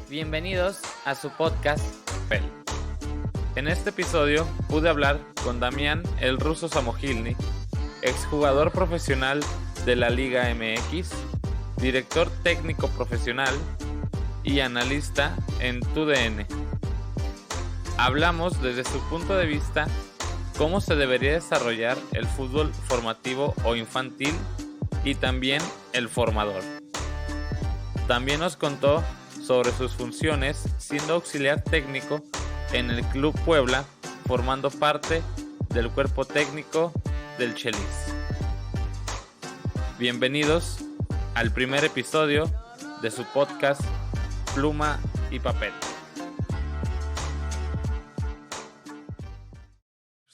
Bienvenidos a su podcast PEL. En este episodio pude hablar con Damián el Ruso Samogilny, exjugador profesional de la Liga MX, director técnico profesional y analista en TUDN. Hablamos desde su punto de vista cómo se debería desarrollar el fútbol formativo o infantil y también el formador. También nos contó sobre sus funciones siendo auxiliar técnico en el Club Puebla, formando parte del cuerpo técnico del Chelis. Bienvenidos al primer episodio de su podcast Pluma y Papel.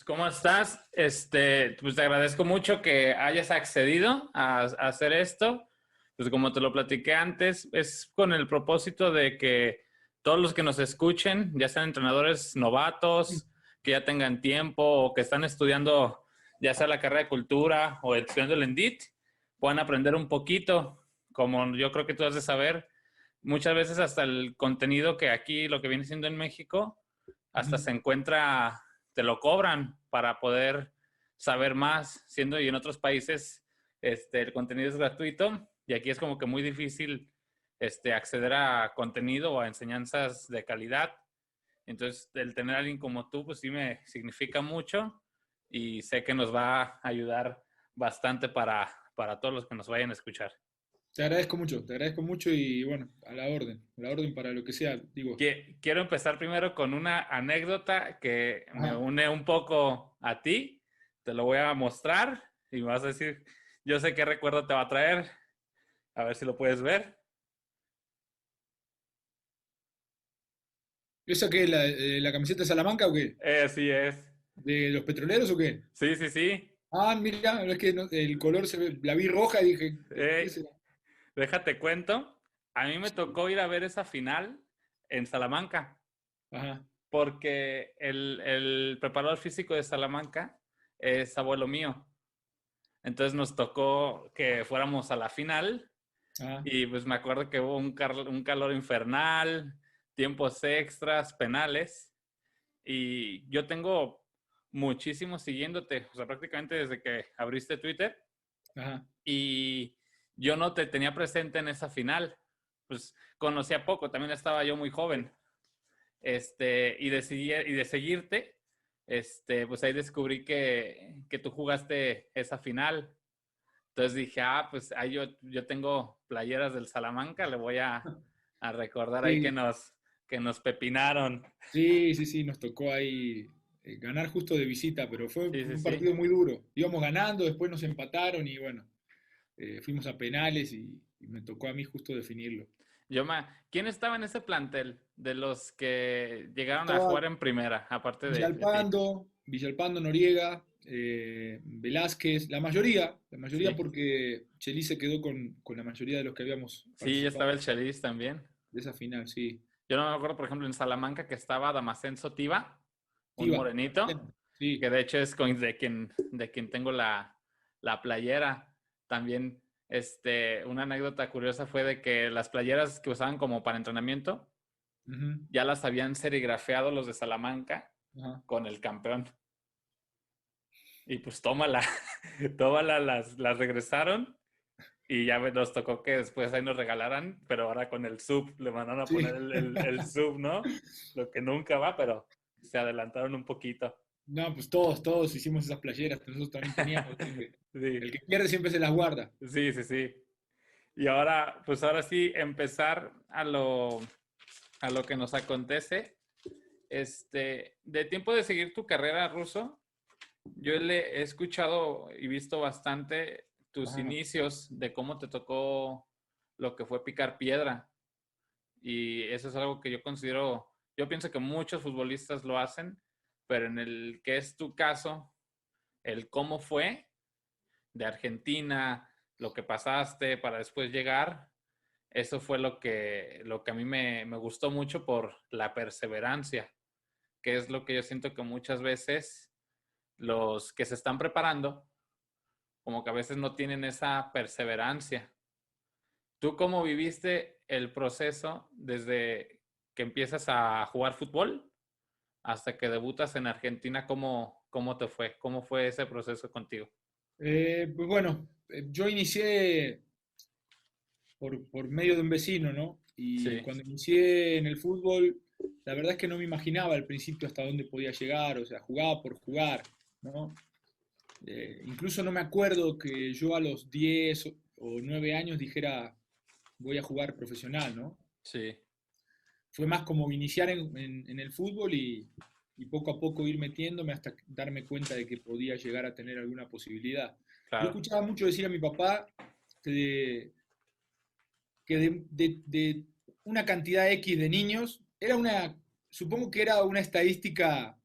¿Cómo estás? Pues te agradezco mucho que hayas accedido a hacer esto. Pues como te lo platiqué antes, es con el propósito de que todos los que nos escuchen, ya sean entrenadores novatos, que ya tengan tiempo o que están estudiando ya sea la carrera de cultura o estudiando el ENDIT, puedan aprender un poquito. Como yo creo que tú has de saber, muchas veces hasta el contenido que aquí, lo que viene siendo en México, hasta se encuentra, te lo cobran para poder saber más, siendo y en otros países el contenido es gratuito. Y aquí es como que muy difícil acceder a contenido o a enseñanzas de calidad. Entonces, el tener a alguien como tú, pues sí me significa mucho y sé que nos va a ayudar bastante para todos los que nos vayan a escuchar. Te agradezco mucho y bueno, a la orden para lo que sea, digo. Quiero empezar primero con una anécdota que me Ajá. une un poco a ti. Te lo voy a mostrar y me vas a decir, yo sé qué recuerdo te va a traer. A ver si lo puedes ver. ¿Esa qué es la camiseta de Salamanca o qué? Sí es. ¿De los petroleros o qué? Sí, sí, sí. Ah, mira, es que el color la vi roja y dije, ¿qué Eh, será? Déjate cuento. A mí me tocó ir a ver esa final en Salamanca, Ajá, porque el preparador físico de Salamanca es abuelo mío. Entonces nos tocó que fuéramos a la final ajá. y pues me acuerdo que hubo un calor infernal, tiempos extras, penales. Y yo tengo muchísimo siguiéndote, o sea, prácticamente desde que abriste Twitter. Ajá. Y yo no te tenía presente en esa final. Pues conocía poco, también estaba yo muy joven. Y de seguirte, pues ahí descubrí que tú jugaste esa final. Entonces dije, pues ahí yo tengo playeras del Salamanca, le voy a recordar ahí Sí, que nos pepinaron. sí, sí, sí, nos tocó ahí ganar justo de visita, pero Sí, fue sí, un sí. partido muy duro. Íbamos ganando, después nos empataron y bueno, fuimos a penales y me tocó a mí justo definirlo. ¿Quién estaba en ese plantel de los que llegaron a Estaba jugar en primera, aparte de ti? Villalpando, Noriega, Velázquez, la mayoría Sí. porque Chelis se quedó con la mayoría de los que habíamos Sí, ya participado estaba el Chelis también. de esa final, sí. Yo no me acuerdo, por ejemplo, en Salamanca que estaba Damasceno Sotiva, un Tiva, morenito, que sí, de hecho es de quien tengo la playera. También, una anécdota curiosa fue de que las playeras que usaban como para entrenamiento ujú, ya las habían serigrafeado los de Salamanca ajá. con el campeón. Y pues tómala, tómala, las regresaron. Y ya nos tocó que después ahí nos regalaran, pero ahora con el sub, le mandaron a poner Sí. el sub, ¿no? Lo que nunca va, pero se adelantaron un poquito. No, pues todos hicimos esas playeras, nosotros también teníamos, así que Sí, el que pierde siempre se las guarda. sí, sí, sí. Y ahora, pues ahora sí, empezar a lo que nos acontece. De tiempo de seguir tu carrera, Ruso, yo le he escuchado y visto bastante tus Ajá. inicios de cómo te tocó lo que fue picar piedra. Y eso es algo que yo considero, yo pienso que muchos futbolistas lo hacen, pero en el que es tu caso, el cómo fue de Argentina, lo que pasaste para después llegar, eso fue lo que a mí me gustó mucho por la perseverancia, que es lo que yo siento que muchas veces los que se están preparando, como que a veces no tienen esa perseverancia. ¿Tú cómo viviste el proceso desde que empiezas a jugar fútbol hasta que debutas en Argentina, ¿cómo te fue? ¿Cómo fue ese proceso contigo? Pues bueno, yo inicié por medio de un vecino, ¿no? Y Sí, cuando inicié en el fútbol, la verdad es que no me imaginaba al principio hasta dónde podía llegar, o sea, jugaba por jugar, ¿no? Incluso no me acuerdo que yo a los 10 o 9 años dijera voy a jugar profesional, ¿no? sí, Fue más como iniciar en el fútbol y poco a poco ir metiéndome hasta darme cuenta de que podía llegar a tener alguna posibilidad. Yo claro. escuchaba mucho decir a mi papá que de una cantidad X de niños, supongo que era una estadística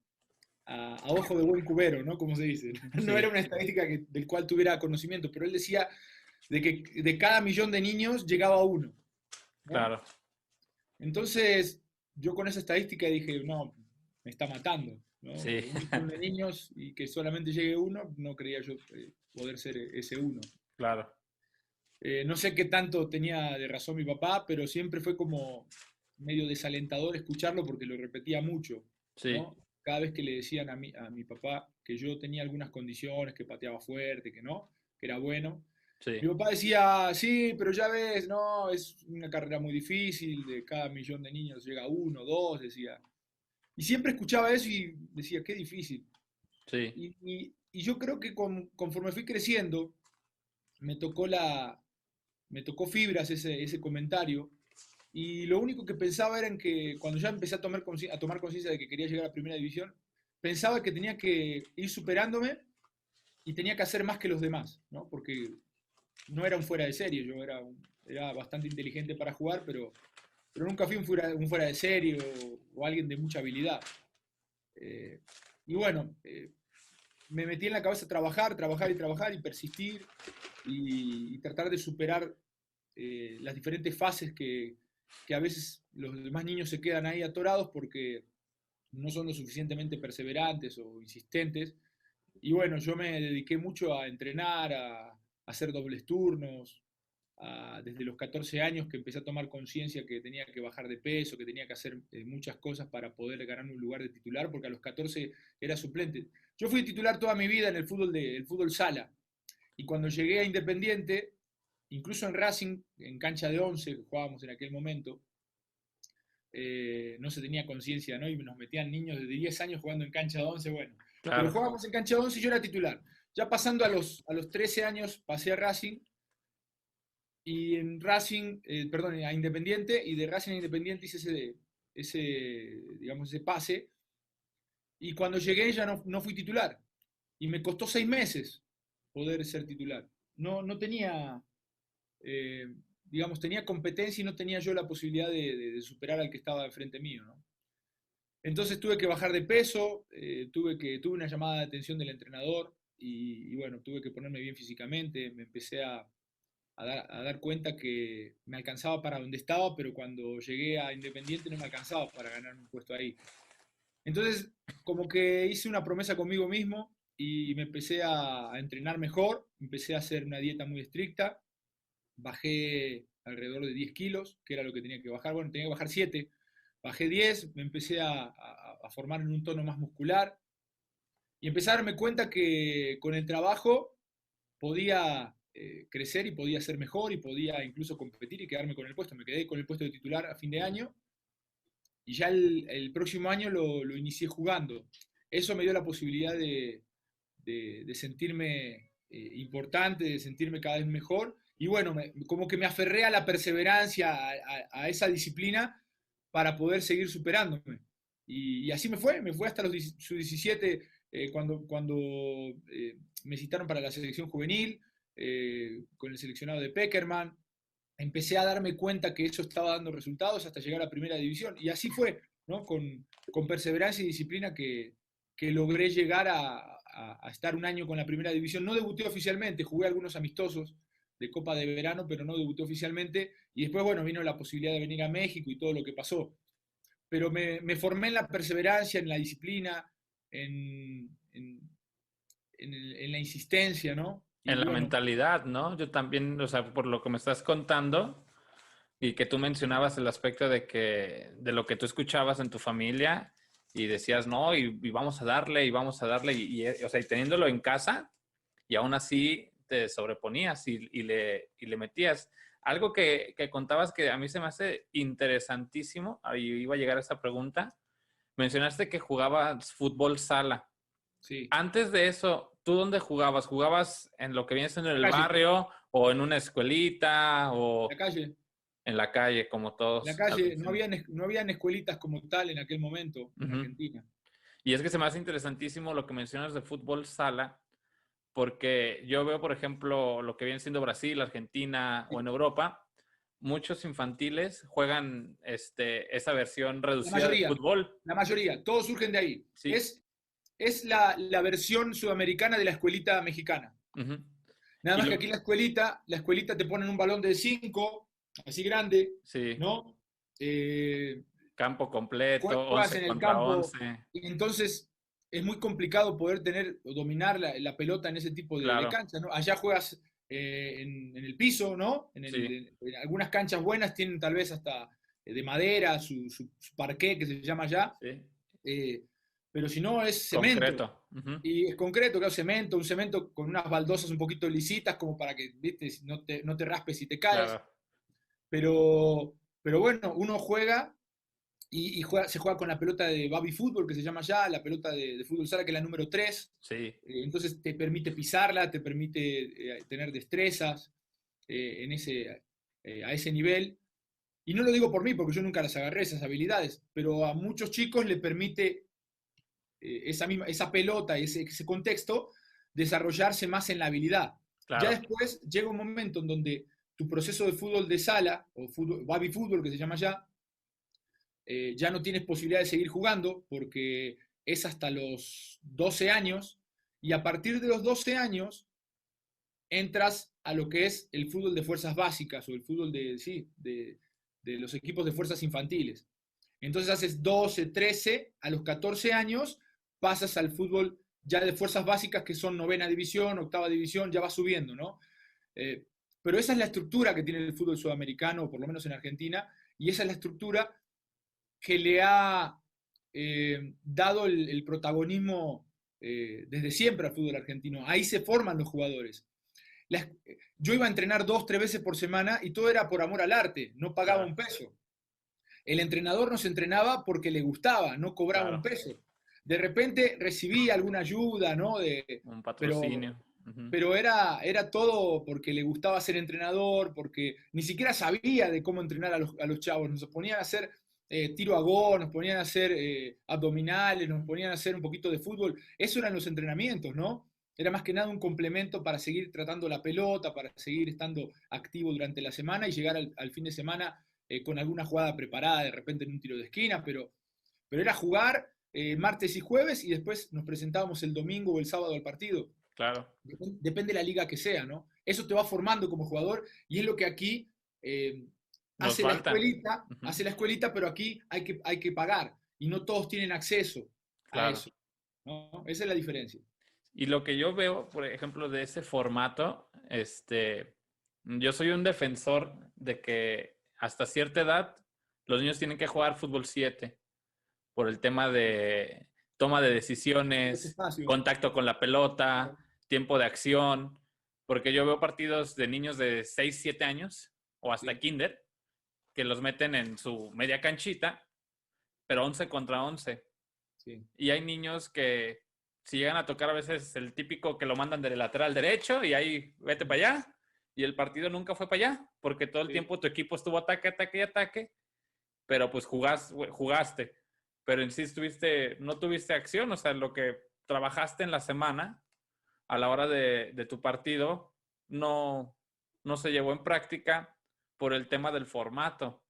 a ojo de buen cubero, ¿no? Como se dice. No era Sí, una estadística del cual tuviera conocimiento, pero él decía de que de cada millón de niños llegaba uno, ¿no? claro. Entonces, yo con esa estadística dije, no, me está matando, ¿no? Sí, De un millón de niños y que solamente llegue uno, no creía yo poder ser ese uno. claro. No sé qué tanto tenía de razón mi papá, pero siempre fue como medio desalentador escucharlo porque lo repetía mucho, Sí, ¿no? Cada vez que le decían a mi papá que yo tenía algunas condiciones, que pateaba fuerte, que no, que era bueno, mi sí, papá decía, sí, pero ya ves, no, es una carrera muy difícil, de cada millón de niños llega uno, dos, decía. Y siempre escuchaba eso y decía, qué difícil. sí, Y yo creo que conforme fui creciendo, me tocó me tocó fibras ese comentario. Y lo único que pensaba era en que cuando ya empecé a tomar conciencia de que quería llegar a primera división, pensaba que tenía que ir superándome y tenía que hacer más que los demás, ¿no? Porque no era un fuera de serie, era bastante inteligente para jugar, pero nunca fui un fuera de serie o alguien de mucha habilidad. Eh, y bueno, me metí en la cabeza trabajar, trabajar y trabajar y persistir y tratar de superar las diferentes fases que a veces los demás niños se quedan ahí atorados porque no son lo suficientemente perseverantes o insistentes. Y bueno, yo me dediqué mucho a entrenar, a hacer dobles turnos, desde los 14 años que empecé a tomar conciencia que tenía que bajar de peso, que tenía que hacer muchas cosas para poder ganar un lugar de titular, porque a los 14 era suplente. Yo fui titular toda mi vida en el fútbol sala, y cuando llegué a Independiente, incluso en Racing, en cancha de 11, que jugábamos en aquel momento, no se tenía conciencia, ¿no? Y nos metían niños de 10 años jugando en cancha de 11, bueno. Pero claro. jugábamos en cancha de 11 y yo era titular. Ya pasando a los 13 años pasé a Racing y en Racing, perdón, a Independiente y de Racing a Independiente hice digamos, ese pase y cuando llegué ya no fui titular y me costó 6 meses poder ser titular. No tenía, eh, digamos, tenía competencia y no tenía yo la posibilidad de superar al que estaba enfrente mío, ¿no? Entonces tuve que bajar de peso, tuve una llamada de atención del entrenador y bueno, tuve que ponerme bien físicamente, me empecé a dar cuenta que me alcanzaba para donde estaba, pero cuando llegué a Independiente no me alcanzaba para ganar un puesto ahí. Entonces, como que hice una promesa conmigo mismo y me empecé a entrenar mejor, empecé a hacer una dieta muy estricta, bajé alrededor de 10 kilos, que era lo que tenía que bajar, bueno, tenía que bajar 7, bajé 10, me empecé a formar en un tono más muscular y empecé a darme cuenta que con el trabajo podía crecer y podía ser mejor y podía incluso competir y quedarme con el puesto. Me quedé con el puesto de titular a fin de año y ya el próximo año lo inicié jugando. Eso me dio la posibilidad de sentirme importante, de sentirme cada vez mejor. Y bueno, como que me aferré a la perseverancia, a esa disciplina para poder seguir superándome. Y así me fue hasta los sub-17, cuando me citaron para la selección juvenil, con el seleccionado de Peckerman. Empecé a darme cuenta que eso estaba dando resultados hasta llegar a primera división. Y así fue, ¿no? Con perseverancia y disciplina que logré llegar a estar un año con la primera división. No debuté oficialmente, jugué algunos amistosos de Copa de Verano, pero no debuté oficialmente. Y después, bueno, vino la posibilidad de venir a México y todo lo que pasó. Pero me formé en la perseverancia, en la disciplina, en, en, en la insistencia, ¿no? En Y la bueno, mentalidad, ¿no? Yo también, o sea, por lo que me estás contando, Y que tú mencionabas el aspecto de lo que tú escuchabas en tu familia y decías, no, y vamos a darle, y vamos a darle, o sea, y teniéndolo en casa, y aún así te sobreponías y le metías. Algo que contabas que a mí se me hace interesantísimo, ahí iba a llegar a esa pregunta, mencionaste que jugabas fútbol sala. Sí, Antes de eso, ¿tú dónde jugabas? ¿Jugabas en lo que viene siendo en la el calle, barrio o en una escuelita la o calle. en la calle, como La todos al calle, principio? no habían escuelitas como tal en aquel momento en Ujú. Argentina. Y es que se me hace interesantísimo lo que mencionas de fútbol sala, porque yo veo, por ejemplo, lo que viene siendo Brasil, Argentina o en Europa, muchos infantiles juegan esa versión La reducida de mayoría, fútbol. la mayoría, todos surgen de ahí. Sí. Es la versión sudamericana de la escuelita mexicana. Ujú. Nada Y más que lo, aquí la escuelita te ponen un balón de 5, así grande, sí, ¿no? Eh, campo completo, juegas 11 en el contra campo, 11. y entonces es muy complicado poder tener o dominar la pelota en ese tipo de Claro, cancha, ¿no? Allá juegas en el piso, ¿no? sí, En algunas canchas buenas tienen tal vez hasta de madera, su parqué que se llama allá, sí, eh, pero si no es cemento. concreto. Ujú. Y es concreto, claro, cemento, un cemento con unas baldosas un poquito lisitas como para que, viste, no te raspes y te caes. Claro, Pero bueno, uno juega se juega con la pelota de baby fútbol, que se llama ya, la pelota de fútbol sala, que es la número 3. sí, Entonces te permite pisarla, te permite tener destrezas a ese nivel. Y no lo digo por mí, porque yo nunca las agarré, esas habilidades, pero a muchos chicos le permite esa pelota, ese contexto, desarrollarse más en la habilidad. Ya claro, después llega un momento en donde tu proceso de fútbol de sala, o fútbol, baby fútbol que se llama ya, ya no tienes posibilidad de seguir jugando porque es hasta los 12 años y a partir de los 12 años entras a lo que es el fútbol de fuerzas básicas o el fútbol de los equipos de fuerzas infantiles. Entonces haces 12, 13, a los 14 años pasas al fútbol ya de fuerzas básicas que son novena división, octava división, ya va subiendo, ¿no? Eh, pero esa es la estructura que tiene el fútbol sudamericano, o por lo menos en Argentina, y esa es la estructura que le ha dado el protagonismo desde siempre al fútbol argentino. Ahí se forman los jugadores. Las, yo iba a entrenar 2, 3 veces por semana y todo era por amor al arte, no pagaba claro, un peso. El entrenador nos entrenaba porque le gustaba, no cobraba un claro. peso. De repente recibía alguna ayuda, ¿no? Un Pero, patrocinio. Ujú. pero era todo porque le gustaba ser entrenador, porque ni siquiera sabía de cómo entrenar a los chavos. Nos ponían a hacer tiro a gol, nos ponían a hacer abdominales, nos ponían a hacer un poquito de fútbol. Eso eran los entrenamientos, ¿no? Era más que nada un complemento para seguir tratando la pelota, para seguir estando activo durante la semana y llegar al fin de semana con alguna jugada preparada, de repente en un tiro de esquina, pero era jugar martes y jueves y después nos presentábamos el domingo o el sábado al partido. Claro, Depende de la liga que sea, ¿no? Eso te va formando como jugador y es lo que aquí nos falta. Ujú. hace la escuelita, pero aquí hay que pagar y no todos tienen acceso a Claro. eso, ¿no? Esa es la diferencia. Y lo que yo veo, por ejemplo, de ese formato, yo soy un defensor de que hasta cierta edad los niños tienen que jugar fútbol 7 por el tema de toma de Ese decisiones, espacio. contacto con la pelota, tiempo de acción, porque yo veo partidos de niños de 6 7 años o hasta Sí, kinder que los meten en su media canchita, pero 11 contra 11. sí, Y hay niños que si llegan a tocar a veces el típico que lo mandan del lateral derecho y ahí vete para allá y el partido nunca fue para allá porque todo el sí, tiempo tu equipo estuvo ataque, ataque y ataque, pero pues jugaste, pero en sí no tuviste acción, o sea, lo que trabajaste en la semana a la hora de tu partido no, no se llevó en práctica por el tema del formato.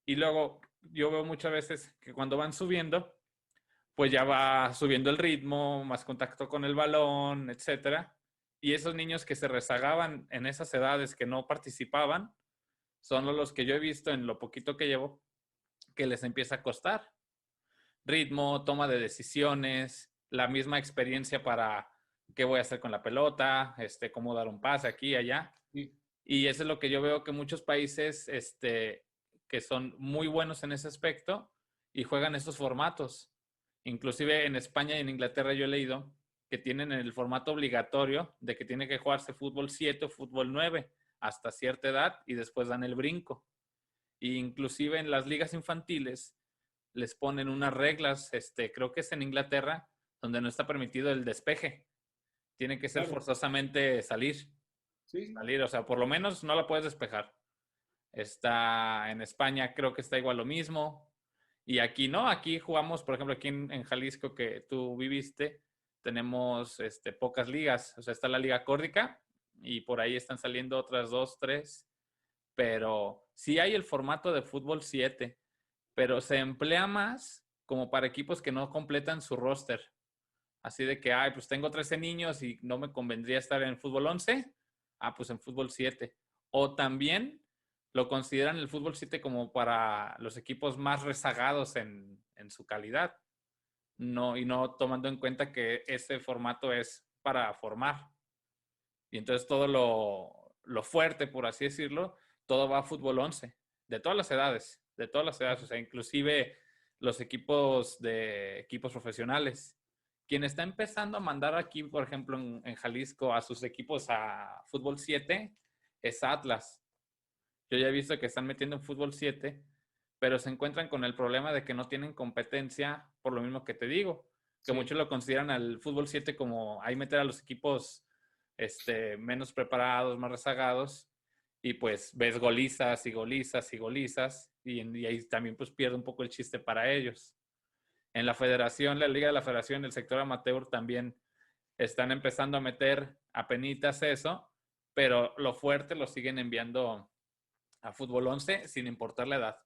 Y luego yo veo muchas veces que cuando van subiendo, pues ya va subiendo el ritmo, más contacto con el balón, etcétera. Y esos niños que se rezagaban en esas edades que no participaban, son los que yo he visto en lo poquito que llevo, que les empieza a costar. Ritmo, toma de decisiones, la misma experiencia para qué voy a hacer con la pelota, cómo dar un pase aquí, allá. sí. Y eso es lo que yo veo que muchos países que son muy buenos en ese aspecto y juegan esos formatos. Inclusive en España y en Inglaterra yo he leído que tienen el formato obligatorio de que tiene que jugarse fútbol 7 o fútbol 9 hasta cierta edad y después dan el brinco. Y inclusive en las ligas infantiles les ponen unas reglas, creo que es en Inglaterra, donde no está permitido el despeje. Tiene que ser Claro, forzosamente sí, sí. salir, o sea, por lo menos no la puedes despejar. Está en España, creo que está igual lo mismo. Y aquí no, aquí jugamos, por ejemplo, aquí en Jalisco que tú viviste, tenemos pocas ligas. O sea, está la Liga Córdica y por ahí están saliendo otras dos, tres. Pero sí hay el formato de fútbol 7, pero se emplea más como para equipos que no completan su roster. Así de que, ay, pues tengo 13 niños y no me convendría estar en fútbol 11. Ah, pues en fútbol 7. O también lo consideran el fútbol 7 como para los equipos más rezagados en su calidad. No, y no tomando en cuenta que ese formato es para formar. Y entonces todo lo fuerte, por así decirlo, todo va a fútbol 11, de todas las edades, de todas las edades, o sea, inclusive los equipos de equipos profesionales. Quien está empezando a mandar aquí, por ejemplo, en Jalisco, a sus equipos a fútbol 7 es Atlas. Yo ya he visto que están metiendo en fútbol 7, pero se encuentran con el problema de que no tienen competencia, por lo mismo que te digo, que Sí. muchos lo consideran al fútbol 7 como ahí meter a los equipos menos preparados, más rezagados, y pues ves golizas y golizas y golizas, y ahí también pues pierde un poco el chiste para ellos. En la federación, la Liga de la Federación, el sector amateur también están empezando a meter apenitas eso, pero lo fuerte lo siguen enviando a fútbol 11 sin importar la edad.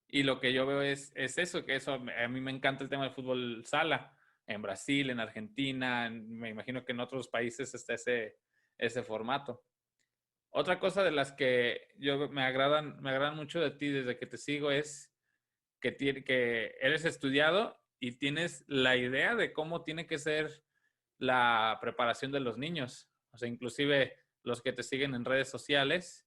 Y lo que yo veo es eso, que eso, a mí me encanta el tema del fútbol sala. En Brasil, en Argentina, me imagino que en otros países está ese formato. Otra cosa de las que me agradan mucho de ti desde que te sigo es que eres estudiado y tienes la idea de cómo tiene que ser la preparación de los niños. O sea, inclusive los que te siguen en redes sociales,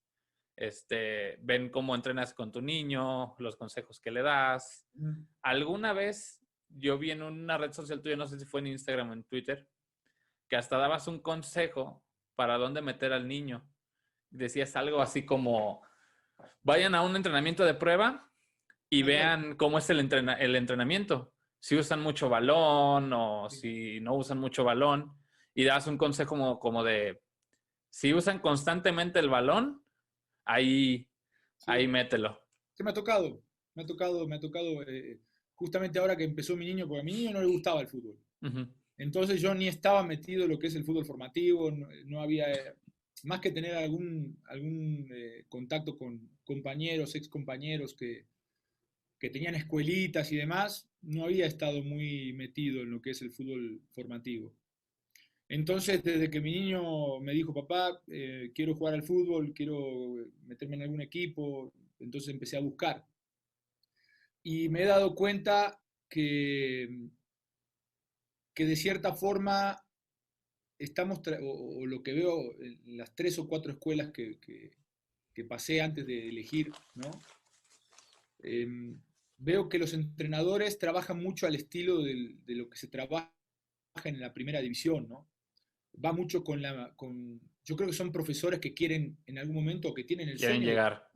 ven cómo entrenas con tu niño, los consejos que le das. Mm. Alguna vez yo vi en una red social tuya, no sé si fue en Instagram o en Twitter, que hasta dabas un consejo para dónde meter al niño. Decías algo así como, vayan a un entrenamiento de prueba y Ah, claro. vean cómo es el entrenamiento. Si usan mucho balón o Sí, si no usan mucho balón. Y das un consejo como de, si usan constantemente el balón, ahí, ahí sí. mételo. Sí, me ha tocado, justamente ahora que empezó mi niño, porque a mi niño no le gustaba el fútbol. Ujú. Entonces yo ni estaba metido en lo que es el fútbol formativo, no, no había, más que tener algún contacto con compañeros, ex compañeros que tenían escuelitas y demás, no había estado muy metido en lo que es el fútbol formativo. Entonces, desde que mi niño me dijo, papá, quiero jugar al fútbol, quiero meterme en algún equipo, entonces empecé a buscar. Y me he dado cuenta que de cierta forma o lo que veo en las 3 o 4 escuelas que pasé antes de elegir, ¿no? Em, Veo que los entrenadores trabajan mucho al estilo de lo que se trabaja en la primera división, ¿no? Va mucho yo creo que son profesores que quieren en algún momento o que tienen el Quieren sueño de... llegar.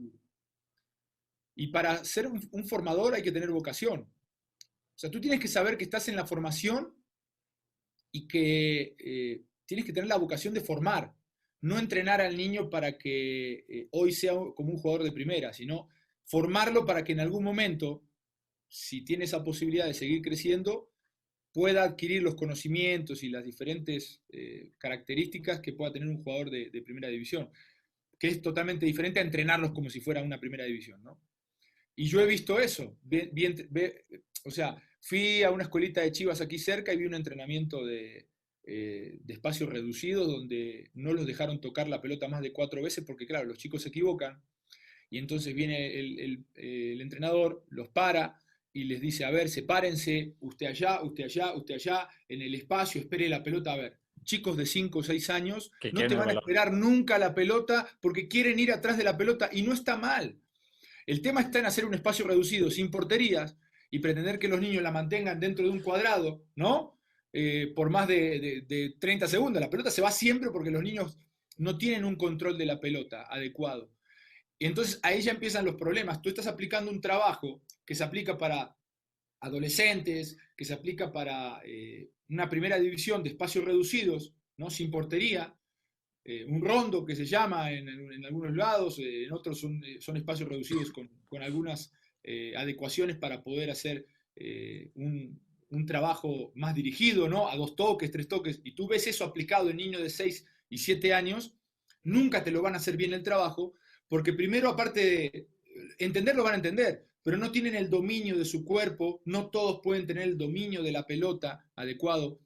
Y para ser un formador hay que tener vocación. O sea, tú tienes que saber que estás en la formación y que tienes que tener la vocación de formar, no entrenar al niño para que hoy sea como un jugador de primera, sino formarlo para que en algún momento, si tiene esa posibilidad de seguir creciendo, pueda adquirir los conocimientos y las diferentes características que pueda tener un jugador de primera división, que es totalmente diferente a entrenarlos como si fuera una primera división, ¿no? Y yo he visto eso, o sea, fui a una escuelita de Chivas aquí cerca y vi un entrenamiento de espacio reducido donde no los dejaron tocar la pelota más de 4 veces porque, claro, los chicos se equivocan y entonces viene el entrenador, los para y les dice, a ver, sepárense, usted allá, usted allá, usted allá, en el espacio, espere la pelota, a ver. chicos de 5 o 6 años Que no te quieren el van a balón. esperar nunca la pelota porque quieren ir atrás de la pelota y no está mal. El tema está en hacer un espacio reducido sin porterías y pretender que los niños la mantengan dentro de un cuadrado, ¿no? Por más de 30 segundos. La pelota se va siempre porque los niños no tienen un control de la pelota adecuado. Y entonces ahí ya empiezan los problemas. Tú estás aplicando un trabajo que se aplica para adolescentes, que se aplica para una primera división de espacios reducidos, ¿no? Sin portería, un rondo que se llama en algunos lados, en otros son espacios reducidos con algunas adecuaciones para poder hacer un trabajo más dirigido, ¿no? A 2 toques, 3 toques, y tú ves eso aplicado en niños de 6 y 7 años, nunca te lo van a hacer bien el trabajo, porque primero, aparte de entenderlo van a entender, pero no tienen el dominio de su cuerpo, no todos pueden tener el dominio de la pelota adecuado.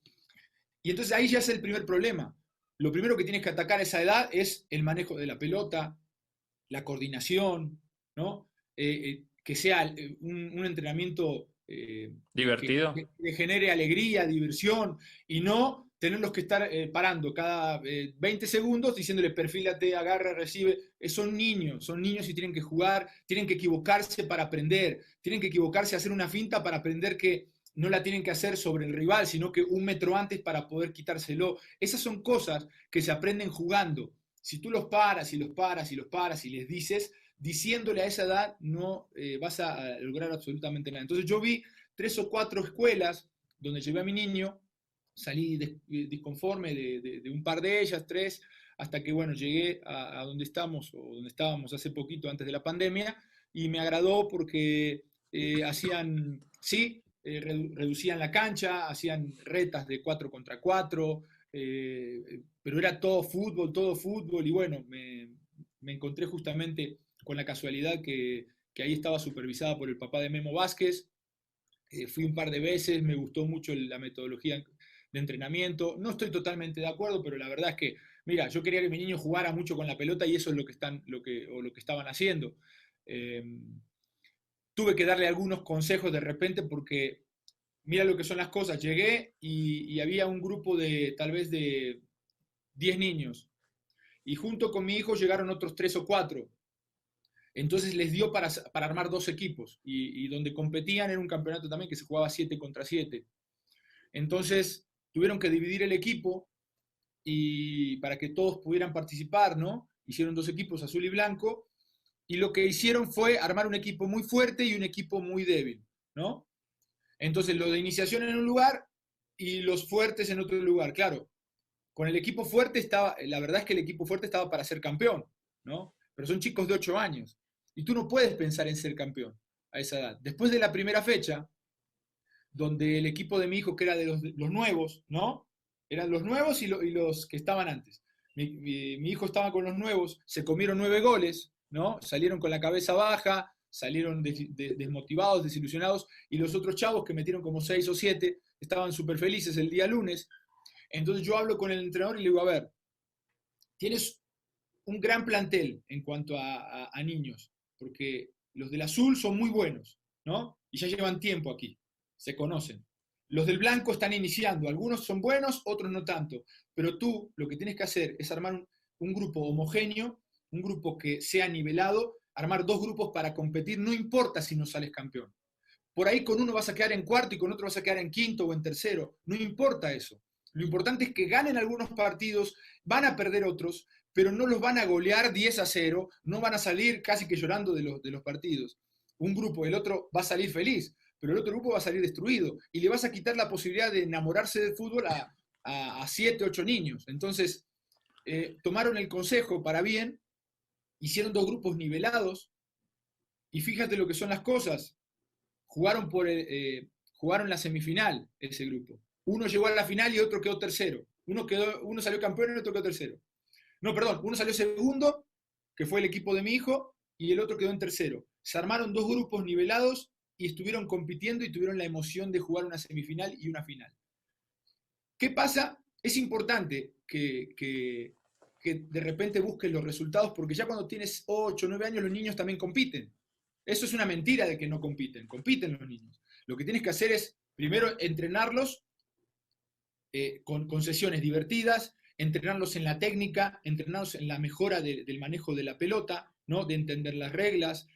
Y entonces ahí ya es el primer problema. Lo primero que tienes que atacar a esa edad es el manejo de la pelota, la coordinación, ¿no? Que sea un entrenamiento Divertido. que genere alegría, diversión, y no tenerlos que estar parando cada 20 segundos diciéndole perfílate, agarra, recibe. Son niños y tienen que jugar, tienen que equivocarse para aprender, tienen que equivocarse, hacer una finta para aprender que no la tienen que hacer sobre el rival, sino que un metro antes para poder quitárselo. Esas son cosas que se aprenden jugando. Si tú los paras y los paras y los paras y les dices, diciéndole a esa edad no vas a lograr absolutamente nada. Entonces yo vi 3 o 4 escuelas donde llevé a mi niño, salí disconforme de un par de ellas, 3, hasta que bueno, llegué a donde estamos, o donde estábamos hace poquito antes de la pandemia, y me agradó porque hacían, sí, reducían la cancha, hacían retas de 4 contra 4, pero era todo fútbol, y bueno, me encontré justamente con la casualidad que ahí estaba supervisada por el papá de Memo Vázquez. Fui un par de veces, me gustó mucho la metodología de entrenamiento. No estoy totalmente de acuerdo, pero la verdad es que, mira, yo quería que mi niño jugara mucho con la pelota y eso es lo que estaban haciendo. Eh, Tuve que darle algunos consejos de repente porque mira lo que son las cosas. Llegué y había un grupo de tal vez de 10 niños y junto con mi hijo llegaron otros 3 o 4. Entonces les dio para armar 2 equipos y donde competían era un campeonato también que se jugaba 7 contra 7. Entonces tuvieron que dividir el equipo y para que todos pudieran participar, ¿no? Hicieron 2 equipos, azul y blanco, y lo que hicieron fue armar un equipo muy fuerte y un equipo muy débil, ¿no? Entonces lo de iniciación en un lugar y los fuertes en otro lugar. Claro, con el equipo fuerte estaba, la verdad es que el equipo fuerte estaba para ser campeón, ¿no? Pero son chicos de 8 años. Y tú no puedes pensar en ser campeón a esa edad. Después de la primera fecha, donde el equipo de mi hijo, que era de los nuevos, ¿no? Eran los nuevos y los que estaban antes. Mi hijo estaba con los nuevos, se comieron 9 goles, ¿no? Salieron con la cabeza baja, salieron desmotivados, desilusionados, y los otros chavos que metieron como 6 o 7 estaban súper felices el día lunes. Entonces yo hablo con el entrenador y le digo, a ver, tienes un gran plantel en cuanto a niños, porque los del azul son muy buenos, ¿no? Y ya llevan tiempo aquí, se conocen. Los del blanco están iniciando, algunos son buenos, otros no tanto, pero tú lo que tienes que hacer es armar un grupo homogéneo, un grupo que sea nivelado, armar 2 grupos para competir, no importa si no sales campeón. Por ahí con uno vas a quedar en cuarto y con otro vas a quedar en quinto o en tercero, no importa eso. Lo importante es que ganen algunos partidos, van a perder otros, pero no los van a golear 10-0, no van a salir casi que llorando de los partidos. Un grupo, el otro va a salir feliz, pero el otro grupo va a salir destruido y le vas a quitar la posibilidad de enamorarse del fútbol a 7, 8 niños. Entonces, tomaron el consejo para bien, hicieron 2 grupos nivelados y fíjate lo que son las cosas. Jugaron la semifinal ese grupo. Uno llegó a la final y otro quedó tercero. Uno salió campeón y otro quedó tercero. No, perdón, uno salió segundo, que fue el equipo de mi hijo, y el otro quedó en tercero. Se armaron 2 grupos nivelados y estuvieron compitiendo y tuvieron la emoción de jugar una semifinal y una final. ¿Qué pasa? Es importante que de repente busques los resultados, porque ya cuando tienes 8 o 9 años los niños también compiten. Eso es una mentira de que no compiten los niños. Lo que tienes que hacer es primero entrenarlos con sesiones divertidas, entrenarlos en la técnica, entrenarlos en la mejora del manejo de la pelota, ¿no? De entender las reglas.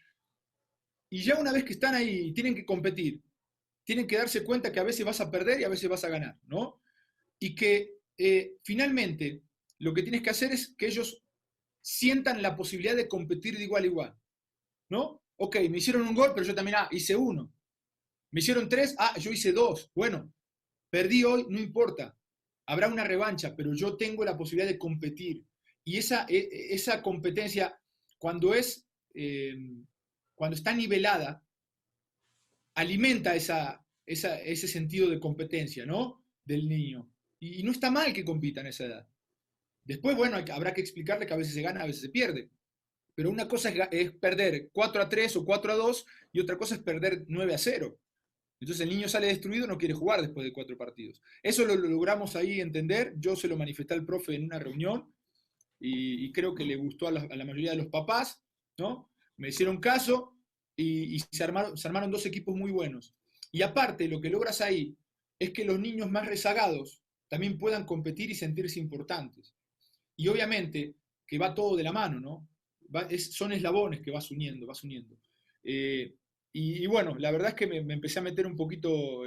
Y ya una vez que están ahí, tienen que competir, tienen que darse cuenta que a veces vas a perder y a veces vas a ganar, ¿no? Y que finalmente lo que tienes que hacer es que ellos sientan la posibilidad de competir de igual a igual, ¿no? Ok, me hicieron un gol, pero yo también hice uno. Me hicieron tres, yo hice dos. Bueno, perdí hoy, no importa. Habrá una revancha, pero yo tengo la posibilidad de competir. Y esa competencia, cuando, cuando está nivelada, alimenta ese sentido de competencia, ¿no? Del niño. Y no está mal que compita en esa edad. Después, bueno, habrá que explicarle que a veces se gana, a veces se pierde. Pero una cosa es perder 4-3 o 4-2 y otra cosa es perder 9-0. Entonces el niño sale destruido, no quiere jugar después de 4 partidos. Eso lo logramos ahí entender. Yo se lo manifesté al profe en una reunión y creo que le gustó a la mayoría de los papás, ¿no? Me hicieron caso y se armaron 2 equipos muy buenos. Y aparte, lo que logras ahí es que los niños más rezagados también puedan competir y sentirse importantes. Y obviamente que va todo de la mano, ¿no? Son eslabones que vas uniendo, vas uniendo. Y bueno, la verdad es que me empecé a meter un poquito,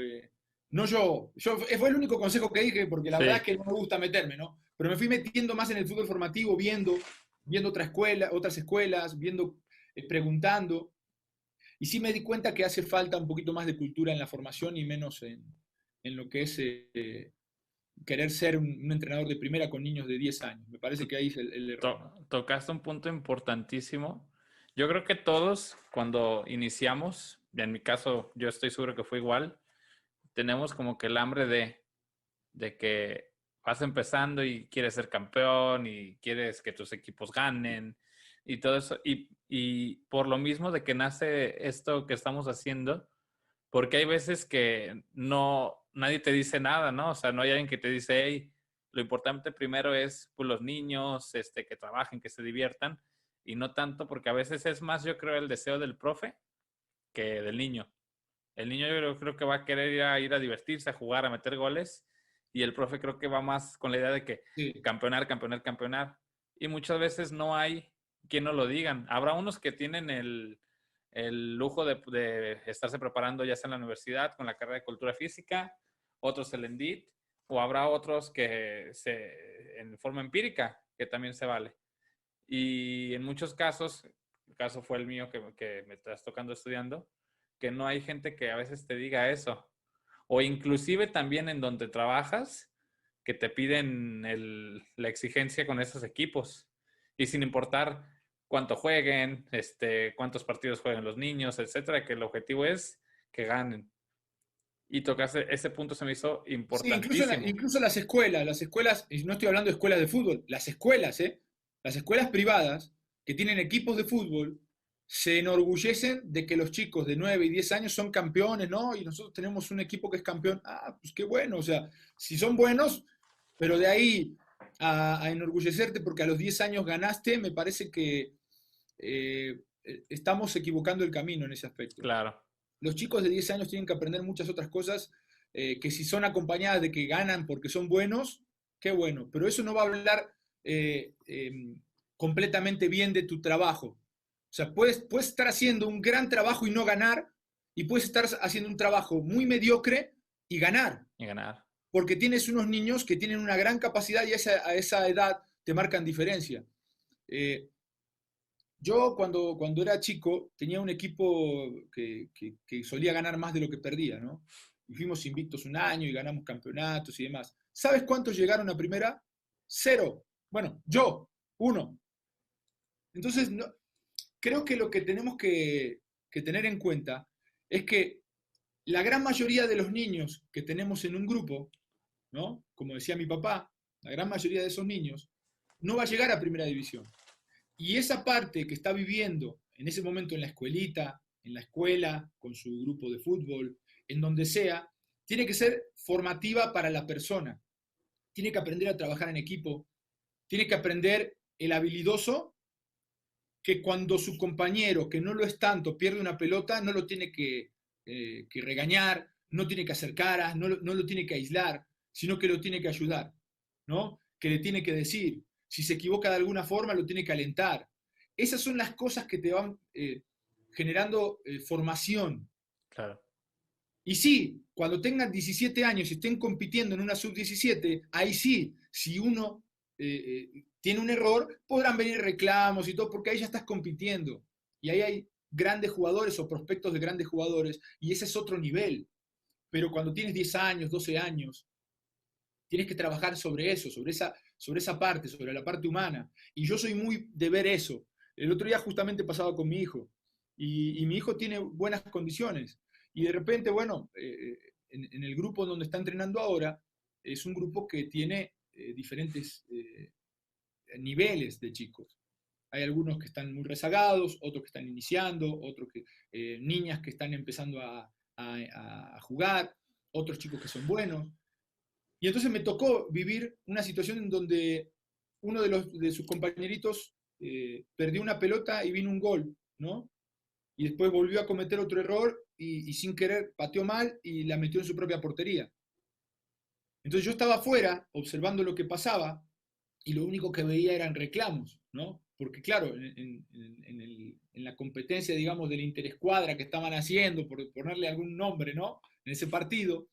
no fue el único consejo que dije, porque la Sí. verdad es que no me gusta meterme, ¿no? Pero me fui metiendo más en el fútbol formativo, viendo otras escuelas, preguntando, y sí me di cuenta que hace falta un poquito más de cultura en la formación y menos en lo que es querer ser un entrenador de primera con niños de 10 años. Me parece que ahí es el error. Tocaste un punto importantísimo. Yo creo que todos, cuando iniciamos, y en mi caso, yo estoy seguro que fue igual, tenemos como que el hambre de que vas empezando y quieres ser campeón y quieres que tus equipos ganen y todo eso. Y por lo mismo de que nace esto que estamos haciendo, porque hay veces que nadie te dice nada, ¿no? O sea, no hay alguien que te dice, hey, lo importante primero es pues, los niños, que trabajen, que se diviertan, y no tanto, porque a veces es más, yo creo, el deseo del profe que del niño. El niño yo creo que va a querer ir a divertirse, a jugar, a meter goles, y el profe creo que va más con la idea de que Sí. campeonar, campeonar, campeonar. Y muchas veces no hay quien no lo digan. Habrá unos que tienen el lujo de estarse preparando ya sea en la universidad con la carrera de cultura física, otros el ENDIT, o habrá otros que en forma empírica, que también se vale. Y en muchos casos, el caso fue el mío que me estás tocando estudiando, que no hay gente que a veces te diga eso. O inclusive también en donde trabajas, que te piden la exigencia con esos equipos. Y sin importar cuánto jueguen, cuántos partidos jueguen los niños, etcétera, que el objetivo es que ganen. Y tocaste, ese punto se me hizo Sí, importantísimo. incluso las escuelas, y no estoy hablando de escuelas de fútbol, las escuelas privadas que tienen equipos de fútbol se enorgullecen de que los chicos de 9 y 10 años son campeones, ¿no? Y nosotros tenemos un equipo que es campeón. Pues qué bueno, o sea, si son buenos, pero de ahí a enorgullecerte porque a los 10 años ganaste, me parece que estamos equivocando el camino en ese aspecto. Claro. Los chicos de 10 años tienen que aprender muchas otras cosas que si son acompañadas de que ganan porque son buenos, qué bueno, pero eso no va a hablar completamente bien de tu trabajo. O sea, puedes estar haciendo un gran trabajo y no ganar, y puedes estar haciendo un trabajo muy mediocre y ganar. Y ganar. Porque tienes unos niños que tienen una gran capacidad y a esa edad te marcan diferencia. Yo cuando era chico tenía un equipo que solía ganar más de lo que perdía, ¿no? Y fuimos invictos un año y ganamos campeonatos y demás. ¿Sabes cuántos llegaron a primera? 0. Bueno, yo, 1. Entonces, creo que lo que tenemos que tener en cuenta es que la gran mayoría de los niños que tenemos en un grupo, ¿no? Como decía mi papá, la gran mayoría de esos niños no va a llegar a primera división. Y esa parte que está viviendo en ese momento en la escuelita, en la escuela, con su grupo de fútbol, en donde sea, tiene que ser formativa para la persona. Tiene que aprender a trabajar en equipo, tiene que aprender el habilidoso, que cuando su compañero, que no lo es tanto, pierde una pelota, no lo tiene que regañar, no tiene que hacer caras, no lo tiene que aislar, sino que lo tiene que ayudar, ¿no? Que le tiene que decir. Si se equivoca de alguna forma, lo tiene que alentar. Esas son las cosas que te van generando formación. Claro. Y sí, cuando tengan 17 años y estén compitiendo en una sub-17, ahí sí, si uno tiene un error, podrán venir reclamos y todo, porque ahí ya estás compitiendo. Y ahí hay grandes jugadores o prospectos de grandes jugadores, y ese es otro nivel. Pero cuando tienes 10 años, 12 años, tienes que trabajar sobre eso, sobre esa parte, sobre la parte humana. Y yo soy muy de ver eso. El otro día justamente pasaba con mi hijo, y mi hijo tiene buenas condiciones. Y de repente, bueno, en el grupo donde está entrenando ahora, es un grupo que tiene diferentes niveles de chicos. Hay algunos que están muy rezagados, otros que están iniciando, otros que, niñas que están empezando a jugar, otros chicos que son buenos. Y entonces me tocó vivir una situación en donde uno de sus compañeritos perdió una pelota y vino un gol, ¿no? Y después volvió a cometer otro error y sin querer pateó mal y la metió en su propia portería. Entonces yo estaba afuera observando lo que pasaba y lo único que veía eran reclamos, ¿no? Porque claro, en la competencia, digamos, del interescuadra que estaban haciendo, por ponerle algún nombre, ¿no? En ese partido,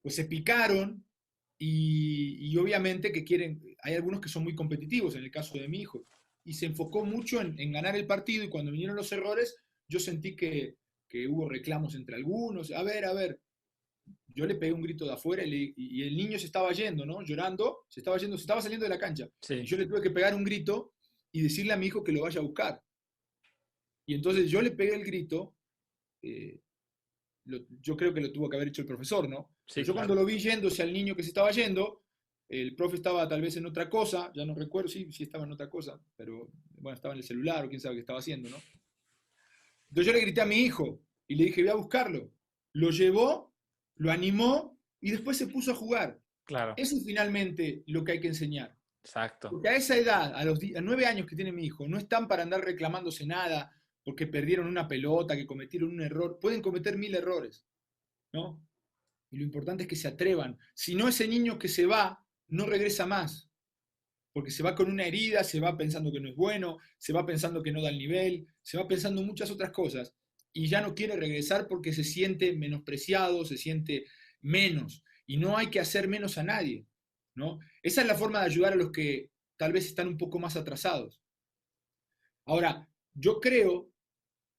pues se picaron y obviamente que quieren, hay algunos que son muy competitivos, en el caso de mi hijo, y se enfocó mucho en ganar el partido y cuando vinieron los errores, yo sentí que hubo reclamos entre algunos, a ver, yo le pegué un grito de afuera y el niño se estaba yendo, ¿no? Llorando, se estaba saliendo de la cancha. Sí. Y yo le tuve que pegar un grito y decirle a mi hijo que lo vaya a buscar. Y entonces yo le pegué el grito, eh, yo creo que lo tuvo que haber hecho el profesor, ¿no? Sí, Yo claro. cuando lo vi yéndose al niño que se estaba yendo, el profe estaba tal vez en otra cosa, ya no recuerdo, sí estaba en otra cosa, pero bueno, estaba en el celular o quién sabe qué estaba haciendo, ¿no? Entonces yo le grité a mi hijo y le dije, voy a buscarlo. Lo llevó, lo animó y después se puso a jugar. Claro. Eso es finalmente lo que hay que enseñar. Exacto. Porque a esa edad, a 9 años que tiene mi hijo, no están para andar reclamándose nada porque perdieron una pelota, que cometieron un error. Pueden cometer 1000 errores, ¿no? Y lo importante es que se atrevan. Si no, ese niño que se va, no regresa más. Porque se va con una herida, se va pensando que no es bueno, se va pensando que no da el nivel, se va pensando muchas otras cosas y ya no quiere regresar porque se siente menospreciado, se siente menos. Y no hay que hacer menos a nadie, ¿no? Esa es la forma de ayudar a los que tal vez están un poco más atrasados. Ahora, yo creo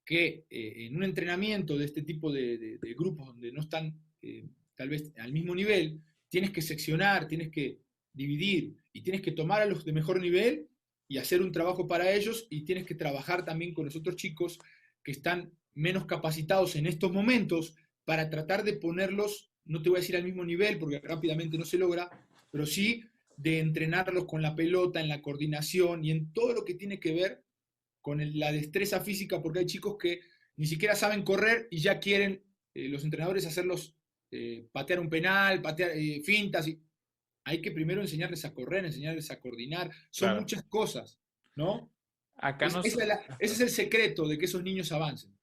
que en un entrenamiento de este tipo de grupos donde no están tal vez al mismo nivel, tienes que seccionar, tienes que dividir y tienes que tomar a los de mejor nivel y hacer un trabajo para ellos y tienes que trabajar también con los otros chicos que están menos capacitados en estos momentos para tratar de ponerlos, no te voy a decir al mismo nivel porque rápidamente no se logra, pero sí de entrenarlos con la pelota, en la coordinación y en todo lo que tiene que ver con la destreza física, porque hay chicos que ni siquiera saben correr y ya quieren los entrenadores hacerlos patear un penal, patear fintas. Hay que primero enseñarles a correr, enseñarles a coordinar. Son Claro. muchas cosas, ¿no? Acá nos, Ese es el secreto de que esos niños avancen.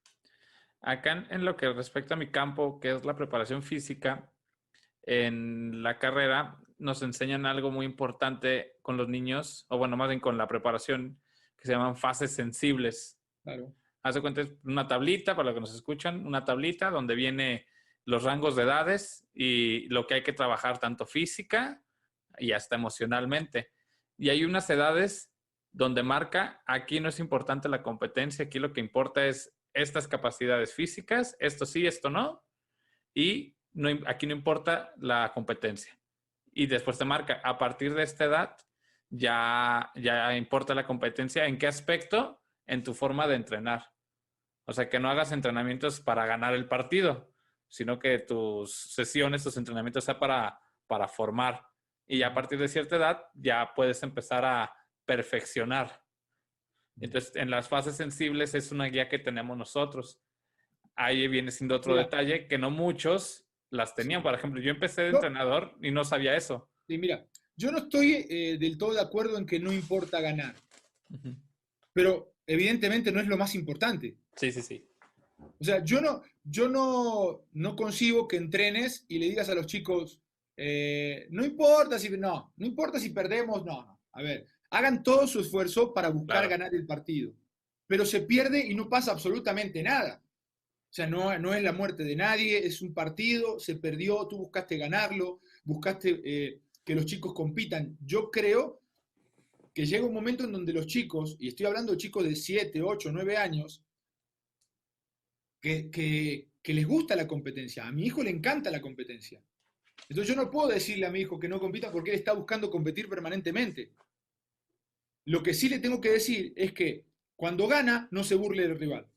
acá en lo que respecta a mi campo, que es la preparación física, en la carrera nos enseñan algo muy importante con los niños, o bueno, más bien con la preparación, que se llaman fases sensibles. Claro. Haz de cuenta, es una tablita, para los que nos escuchan, una tablita donde viene los rangos de edades y lo que hay que trabajar tanto física y hasta emocionalmente. Y hay unas edades donde marca, aquí no es importante la competencia, aquí lo que importa es estas capacidades físicas, esto sí, esto no, y no, aquí no importa la competencia. Y después te marca, a partir de esta edad, ya importa la competencia. ¿En qué aspecto? En tu forma de entrenar. O sea, que no hagas entrenamientos para ganar el partido, sino que tus sesiones, tus entrenamientos sean para formar. Y a partir de cierta edad ya puedes empezar a perfeccionar. Entonces, en las fases sensibles es una guía que tenemos nosotros. Ahí viene siendo otro Mira, detalle que no muchos las tenían. sí. Por ejemplo, yo empecé de Yo, entrenador y no sabía eso. sí, mira, yo no estoy del todo de acuerdo en que no importa ganar, Ujú. pero evidentemente no es lo más importante. Sí, sí, sí. O sea, yo no concibo que entrenes y le digas a los chicos, no importa si perdemos, no. A ver, hagan todo su esfuerzo para buscar Claro. ganar el partido, pero se pierde y no pasa absolutamente nada. O sea, no es la muerte de nadie, es un partido, se perdió, tú buscaste ganarlo, buscaste que los chicos compitan. Yo creo que llega un momento en donde los chicos, y estoy hablando de chicos de 7, 8, 9 años, que les gusta la competencia. A mi hijo le encanta la competencia. Entonces yo no puedo decirle a mi hijo que no compita porque él está buscando competir permanentemente. Lo que sí le tengo que decir es que cuando gana, no se burle del rival,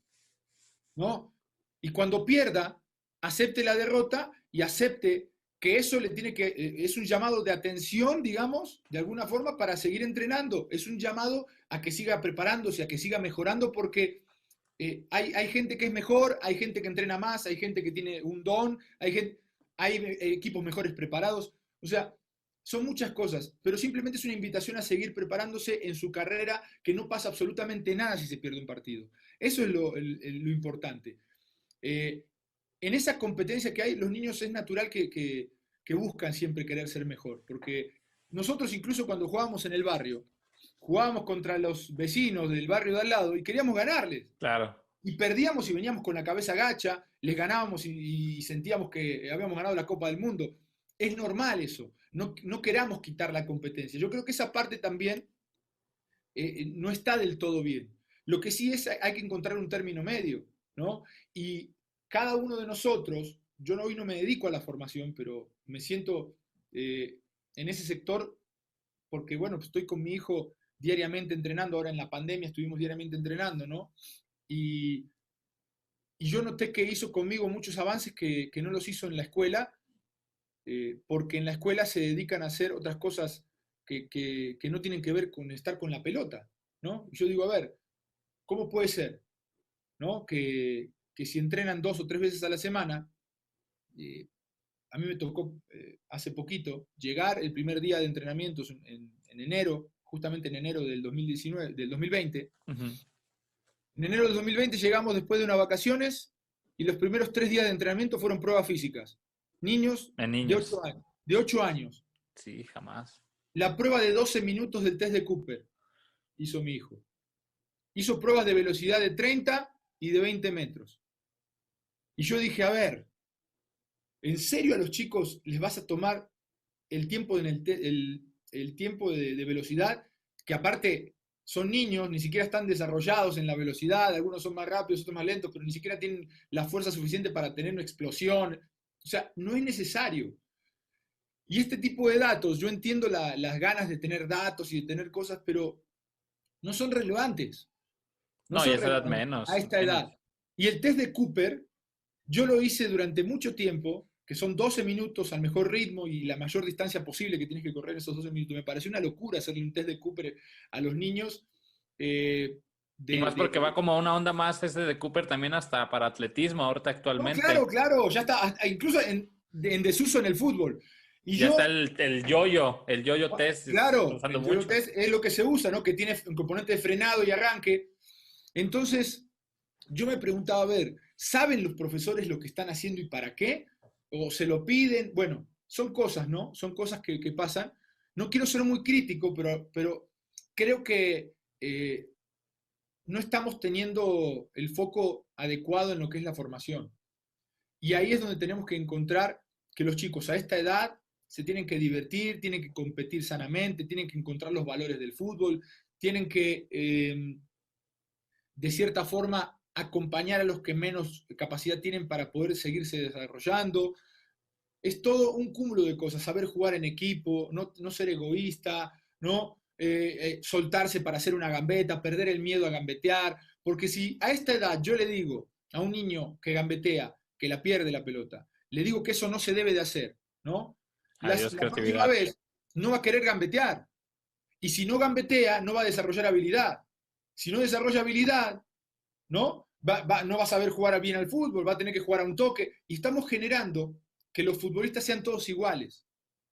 ¿no? Y cuando pierda, acepte la derrota y acepte que eso le tiene que, es un llamado de atención, digamos, de alguna forma, para seguir entrenando. Es un llamado a que siga preparándose, a que siga mejorando, porque hay gente que es mejor, hay gente que entrena más, hay gente que tiene un don, hay equipos mejores preparados. O sea, son muchas cosas, pero simplemente es una invitación a seguir preparándose en su carrera, que no pasa absolutamente nada si se pierde un partido. Eso es lo importante. Eh, en esa competencia que hay, los niños es natural que buscan siempre querer ser mejor, porque nosotros incluso cuando jugábamos en el barrio, jugábamos contra los vecinos del barrio de al lado y queríamos ganarles. Claro. Y perdíamos y veníamos con la cabeza gacha, les ganábamos y sentíamos que habíamos ganado la Copa del Mundo. Es normal eso, no queramos quitar la competencia. Yo creo que esa parte también no está del todo bien. Lo que sí es, hay que encontrar un término medio, ¿no? Y cada uno de nosotros, yo hoy no me dedico a la formación, pero me siento en ese sector porque, bueno, pues estoy con mi hijo diariamente entrenando, ahora en la pandemia estuvimos diariamente entrenando, ¿no? Y, y yo noté que hizo conmigo muchos avances que no los hizo en la escuela, porque en la escuela se dedican a hacer otras cosas que no tienen que ver con estar con la pelota, ¿no? Yo digo, a ver, ¿cómo puede ser, ¿no? Que si entrenan 2 o 3 veces a la semana, eh, a mí me tocó hace poquito llegar el primer día de entrenamientos en enero, justamente en enero del 2019, del 2020. Ujú. En enero del 2020 llegamos después de unas vacaciones y los primeros 3 días de entrenamiento fueron pruebas físicas. Niños En de niños. 8 años. De 8 años. Sí, jamás. La prueba de 12 minutos del test de Cooper hizo mi hijo. Hizo pruebas de velocidad de 30 y de 20 metros. Y yo dije, a ver, ¿en serio a los chicos les vas a tomar el tiempo, el tiempo de velocidad? Que aparte son niños, ni siquiera están desarrollados en la velocidad, algunos son más rápidos, otros más lentos, pero ni siquiera tienen la fuerza suficiente para tener una explosión. O sea, no es necesario. Y este tipo de datos, yo entiendo las ganas de tener datos y de tener cosas, pero no son relevantes. No No, y a son esa edad relevantes a menos, esta edad. menos. Y el test de Cooper, yo lo hice durante mucho tiempo, que son 12 minutos al mejor ritmo y la mayor distancia posible que tienes que correr en esos 12 minutos. Me pareció una locura hacerle un test de Cooper a los niños. eh, Y de, más porque va de- como una onda más ese de Cooper también hasta para atletismo ahorita No, claro, actualmente. claro, ya está, incluso en desuso en el fútbol. Y Ya está yo, el yo-yo test se está claro, usando el yo mucho. test es lo que se usa, ¿no? Que tiene un componente de frenado y arranque. Entonces, yo me preguntaba, a ver, ¿saben los profesores lo que están haciendo y para qué? ¿O se lo piden? Bueno, son cosas, ¿no? Son cosas que pasan. No quiero ser muy crítico, pero creo que no estamos teniendo el foco adecuado en lo que es la formación. Y ahí es donde tenemos que encontrar que los chicos a esta edad se tienen que divertir, tienen que competir sanamente, tienen que encontrar los valores del fútbol, tienen que de cierta forma acompañar a los que menos capacidad tienen para poder seguirse desarrollando. Es todo un cúmulo de cosas, saber jugar en equipo, no ser egoísta, no soltarse para hacer una gambeta, perder el miedo a gambetear, porque si a esta edad yo le digo a un niño que gambetea, que la pierde la pelota, le digo que eso no se debe de hacer, ¿no? Adiós, La próxima creatividad. vez no va a querer gambetear, y si no gambetea, no va a desarrollar habilidad. Si no desarrolla habilidad, ¿no? No va a saber jugar bien al fútbol, va a tener que jugar a un toque. Y estamos generando que los futbolistas sean todos iguales,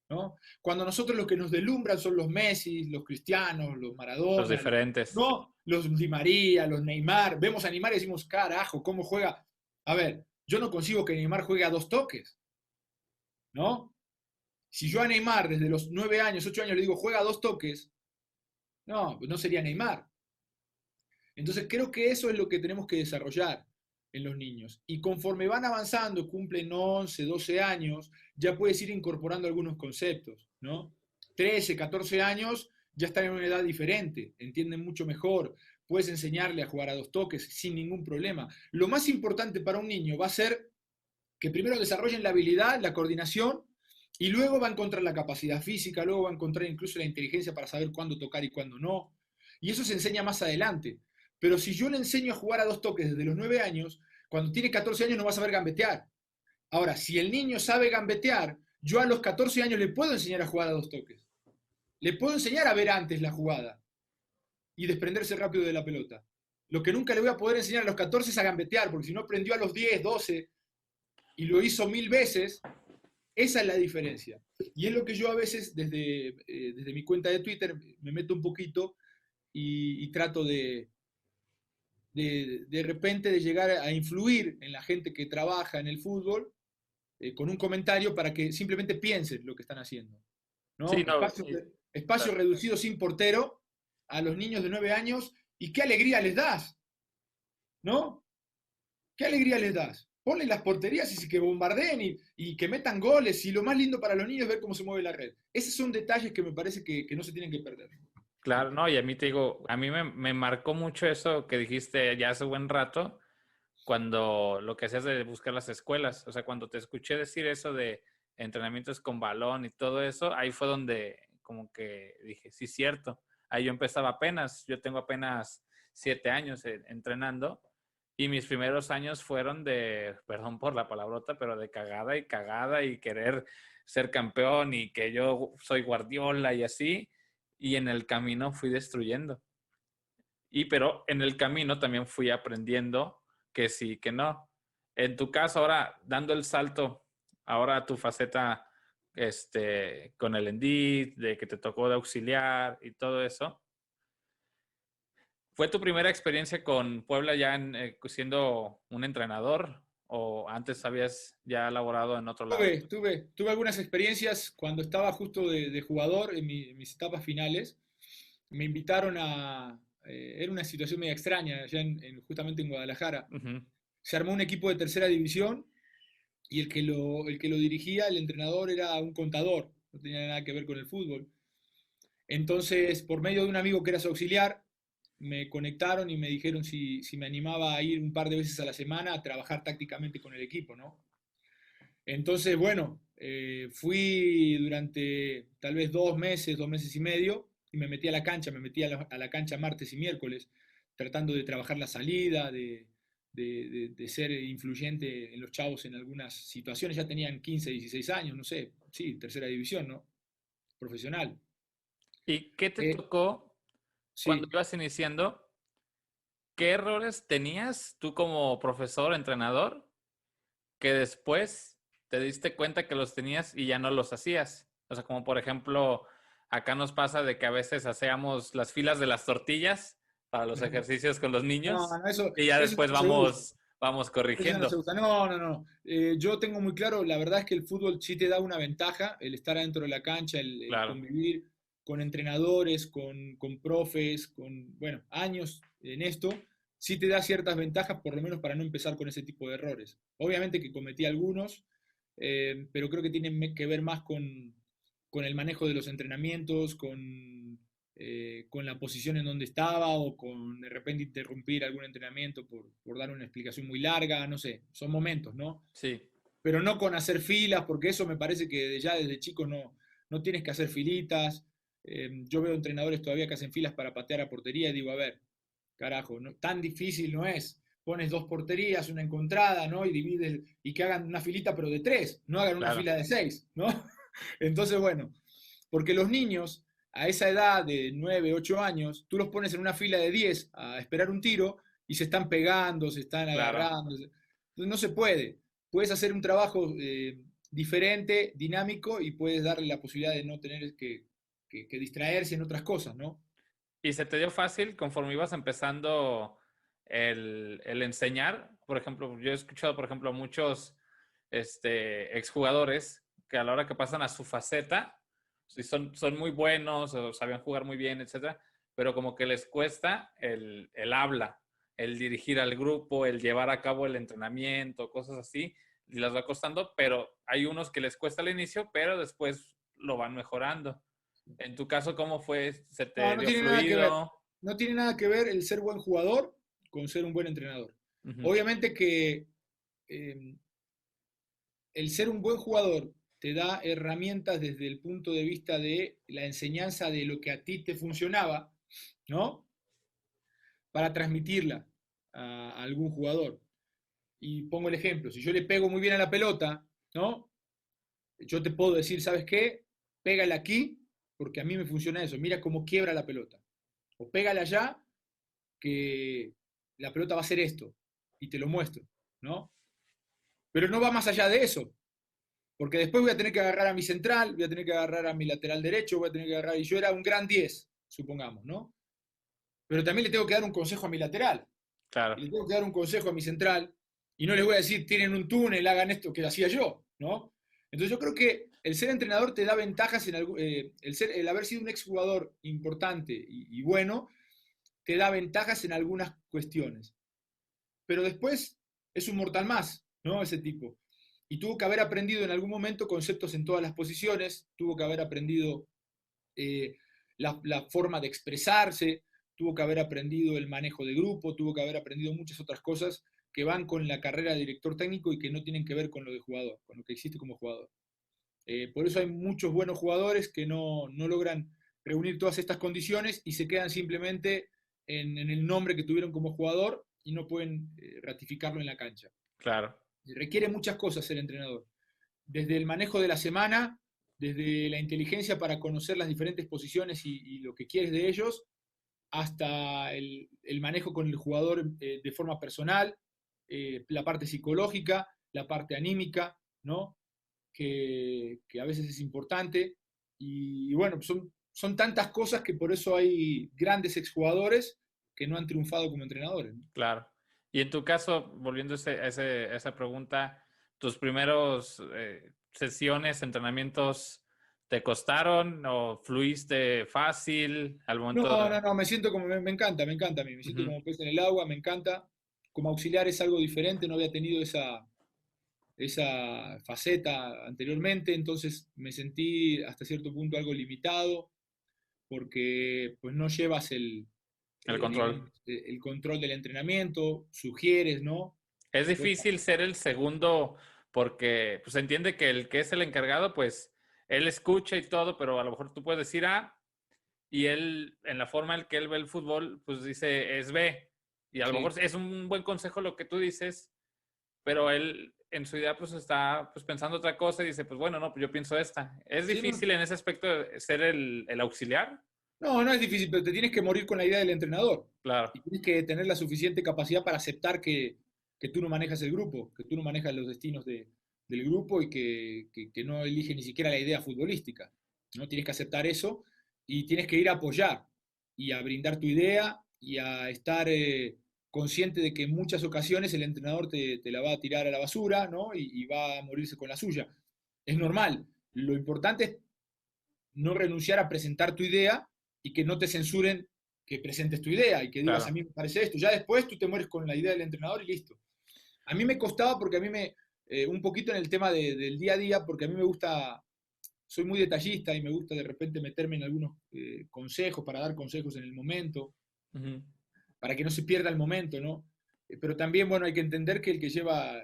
¿no? Cuando nosotros los que nos deslumbran son los Messi, los Cristianos, los Los Maradona, diferentes. ¿no? Los Di María, los Neymar. Vemos a Neymar y decimos, carajo, ¿cómo juega? A ver, yo no consigo que Neymar juegue a 2 toques, ¿no? Si yo a Neymar desde los 9 años, 8 años le digo, juega 2 toques, no, no sería Neymar. Entonces creo que eso es lo que tenemos que desarrollar en los niños. Y conforme van avanzando, cumplen 11, 12 años, ya puedes ir incorporando algunos conceptos, ¿no? 13, 14 años ya están en una edad diferente, entienden mucho mejor, puedes enseñarle a jugar a 2 toques sin ningún problema. Lo más importante para un niño va a ser que primero desarrollen la habilidad, la coordinación, y luego va a encontrar la capacidad física, luego va a encontrar incluso la inteligencia para saber cuándo tocar y cuándo no. Y eso se enseña más adelante. Pero si yo le enseño a jugar a 2 toques desde los 9 años, cuando tiene 14 años no va a saber gambetear. Ahora, si el niño sabe gambetear, yo a los 14 años le puedo enseñar a jugar a 2 toques. Le puedo enseñar a ver antes la jugada y desprenderse rápido de la pelota. Lo que nunca le voy a poder enseñar a los 14 es a gambetear, porque si no aprendió a los 10, 12 y lo hizo 1000 veces, esa es la diferencia. Y es lo que yo a veces desde mi cuenta de Twitter me meto un poquito y trato de repente de llegar a influir en la gente que trabaja en el fútbol con un comentario para que simplemente piensen lo que están haciendo. Sí, ¿No? no, Espacio reducido sin portero a los niños de 9 años y qué alegría les das, ¿no? ¿Qué alegría les das? Ponle las porterías y que bombardeen y que metan goles. Y lo más lindo para los niños es ver cómo se mueve la red. Esos son detalles que me parece que no se tienen que perder. claro, no, y a mí te digo, a mí me marcó mucho eso que dijiste ya hace buen rato, cuando lo que hacías de buscar las escuelas, o sea, cuando te escuché decir eso de entrenamientos con balón y todo eso, ahí fue donde como que dije, sí, cierto, ahí yo empezaba apenas, yo tengo apenas 7 años entrenando y mis primeros años fueron de, perdón por la palabrota, pero de cagada y querer ser campeón y que yo soy Guardiola y así, y en el camino fui destruyendo. Pero en el camino también fui aprendiendo que sí, que no. En tu caso, ahora dando el salto, ahora a tu faceta con el Endit, de que te tocó de auxiliar y todo eso, ¿fue tu primera experiencia con Puebla ya siendo un entrenador o antes habías ya laborado en otro lado? Tuve algunas experiencias cuando estaba justo de jugador en mis etapas finales. Me invitaron era una situación media extraña, allá justamente en Guadalajara. Ujú. Se armó un equipo de tercera división y el que lo dirigía, el entrenador, era un contador, no tenía nada que ver con el fútbol. Entonces, por medio de un amigo que era su auxiliar, me conectaron y me dijeron si me animaba a ir un par de veces a la semana a trabajar tácticamente con el equipo, ¿no? Entonces, bueno, fui durante tal vez 2 meses, 2 meses y medio, y me metí a la cancha, me metí a la cancha martes y miércoles, tratando de trabajar la salida, de ser influyente en los chavos en algunas situaciones. Ya tenían 15, 16 años, no sé, sí, tercera división, ¿no? Profesional. ¿Y qué te Eh, tocó cuando sí, ibas iniciando? ¿Qué errores tenías tú como profesor, entrenador, que después te diste cuenta que los tenías y ya no los hacías? O sea, como por ejemplo, acá nos pasa de que a veces hacíamos las filas de las tortillas para los ejercicios con los no, niños no, y ya eso después no se usa. vamos Eso no se corrigiendo. usa. No, no, no. Yo tengo muy claro, la verdad es que el fútbol sí te da una ventaja, el estar adentro de la cancha, el Claro. convivir con entrenadores, con profes, con, bueno, años en esto, sí te da ciertas ventajas, por lo menos para no empezar con ese tipo de errores. Obviamente que cometí algunos, pero creo que tienen que ver más con el manejo de los entrenamientos, con la posición en donde estaba o con de repente interrumpir algún entrenamiento por dar una explicación muy larga, no sé, son momentos, ¿no? Sí, Pero no con hacer filas, porque eso me parece que ya desde chico no tienes que hacer filitas. Yo veo entrenadores todavía que hacen filas para patear a portería y digo, a ver, carajo, tan difícil no es. Pones 2 porterías, una encontrada, ¿no? Y divides, y que hagan una filita, pero de 3, no hagan una claro. fila de 6, ¿no? Entonces, bueno, porque los niños a esa edad de 9 8 años, tú los pones en una fila de 10 a esperar un tiro y se están pegando, se están Claro. agarrando. Entonces no se puede. Puedes hacer un trabajo diferente, dinámico y puedes darle la posibilidad de no tener que distraerse en otras cosas, ¿no? ¿Y se te dio fácil conforme ibas empezando el enseñar? Por ejemplo, yo he escuchado, por ejemplo, muchos exjugadores que a la hora que pasan a su faceta, sí son muy buenos o sabían jugar muy bien, etcétera, pero como que les cuesta el habla, el dirigir al grupo, el llevar a cabo el entrenamiento, cosas así, y les va costando, pero hay unos que les cuesta al inicio, pero después lo van mejorando. En tu caso, ¿cómo fue? ¿Se No, te no dio tiene nada que ver. fluido? No tiene nada que ver el ser buen jugador con ser un buen entrenador. Ujú. Obviamente que eh, el ser un buen jugador te da herramientas desde el punto de vista de la enseñanza de lo que a ti te funcionaba, ¿no? Para transmitirla a algún jugador. Y pongo el ejemplo, si yo le pego muy bien a la pelota, ¿no? Yo te puedo decir, ¿sabes qué? Pégala aquí, porque a mí me funciona eso. Mira cómo quiebra la pelota. O pégala allá, que la pelota va a hacer esto. Y te lo muestro, ¿no? Pero no va más allá de eso. Porque después voy a tener que agarrar a mi central, voy a tener que agarrar a mi lateral derecho, voy a tener que agarrar. Y yo era un gran 10, supongamos, ¿no? Pero también le tengo que dar un consejo a mi lateral. Claro, Y le tengo que dar un consejo a mi central. Y no les voy a decir, tienen un túnel, hagan esto que hacía yo, ¿no? Entonces yo creo que el ser entrenador te da ventajas en el haber sido un exjugador importante y bueno, te da ventajas en algunas cuestiones. Pero después es un mortal más, ¿no? Ese tipo. Y tuvo que haber aprendido en algún momento conceptos en todas las posiciones, tuvo que haber aprendido eh, la forma de expresarse, tuvo que haber aprendido el manejo de grupo, tuvo que haber aprendido muchas otras cosas que van con la carrera de director técnico y que no tienen que ver con lo de jugador, con lo que existe como jugador. Por eso hay muchos buenos jugadores que no logran reunir todas estas condiciones y se quedan simplemente en el nombre que tuvieron como jugador y no pueden ratificarlo en la cancha. claro. Requiere muchas cosas ser entrenador, desde el manejo de la semana, desde la inteligencia para conocer las diferentes posiciones y lo que quieres de ellos, hasta el manejo con el jugador de forma personal, la parte psicológica, la parte anímica, ¿no? Que a veces es importante. Y bueno, son tantas cosas que por eso hay grandes exjugadores que no han triunfado como entrenadores, ¿no? Claro. Y en tu caso, volviendo a esa pregunta, ¿tus primeros sesiones, entrenamientos, te costaron o fluiste fácil al momento de... No, me siento como, me encanta, me encanta a mí, me siento Ujú. como pez en el agua, me encanta. Como auxiliar es algo diferente, no había tenido esa faceta anteriormente, entonces me sentí hasta cierto punto algo limitado, porque pues no llevas El control. digamos, el control del entrenamiento, sugieres, ¿no? Es Pues, difícil ser el segundo porque pues entiende que el que es el encargado, pues él escucha y todo, pero a lo mejor tú puedes decir A y él, en la forma en que él ve el fútbol, pues dice es B. Y a lo sí, mejor es un buen consejo lo que tú dices, pero él en su idea pues está pues pensando otra cosa y dice, pues bueno, no, pues yo pienso esta. Es sí, no, difícil en ese aspecto ser el auxiliar, no es difícil, pero te tienes que morir con la idea del entrenador claro, y tienes que tener la suficiente capacidad para aceptar que tú no manejas el grupo, que tú no manejas los destinos del grupo y que no elige ni siquiera la idea futbolística, ¿no? Tienes que aceptar eso y tienes que ir a apoyar y a brindar tu idea y a estar consciente de que en muchas ocasiones el entrenador te la va a tirar a la basura, ¿no? Y va a morirse con la suya. Es normal. Lo importante es no renunciar a presentar tu idea y que no te censuren que presentes tu idea y que digas, a claro. mí me parece esto. Ya después tú te mueres con la idea del entrenador y listo. A mí me costaba porque a mí un poquito en el tema del día a día, porque a mí me gusta, soy muy detallista y me gusta de repente meterme en algunos consejos para dar consejos en el momento, Ujú. para que no se pierda el momento, ¿no? Pero también, bueno, hay que entender que el que lleva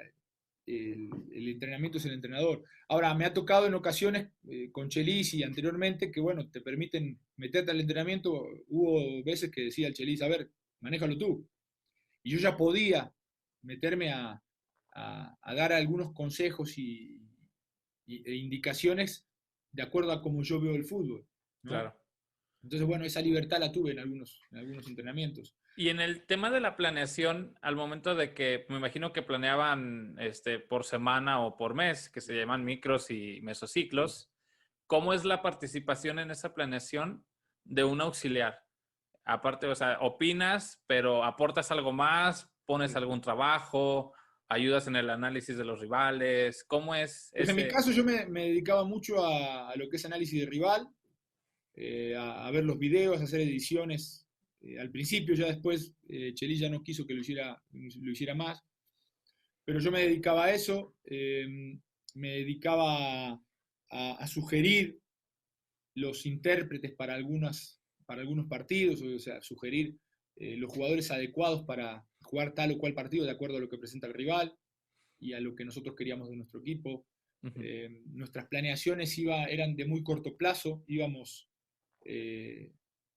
el entrenamiento es el entrenador. Ahora, me ha tocado en ocasiones con Chelis y anteriormente que, bueno, te permiten meterte al entrenamiento. Hubo veces que decía el Chelis, a ver, manéjalo tú. Y yo ya podía meterme a dar algunos consejos e indicaciones de acuerdo a cómo yo veo el fútbol, ¿no? Claro. Entonces, bueno, esa libertad la tuve en algunos entrenamientos. Y en el tema de la planeación, al momento de que me imagino que planeaban por semana o por mes, que se llaman micros y mesociclos, ¿cómo es la participación en esa planeación de un auxiliar? Aparte, o sea, opinas, pero aportas algo más, pones algún trabajo, ayudas en el análisis de los rivales? ¿Cómo es Pues en mi ese? caso yo me dedicaba mucho a lo que es análisis de rival, a ver los videos, a hacer ediciones. Al principio, ya después, Chelis ya no quiso que lo hiciera más, pero yo me dedicaba a eso, me dedicaba a sugerir los intérpretes para algunos partidos, o sea, sugerir los jugadores adecuados para jugar tal o cual partido de acuerdo a lo que presenta el rival y a lo que nosotros queríamos de nuestro equipo. Ujú. Nuestras planeaciones eran de muy corto plazo, íbamos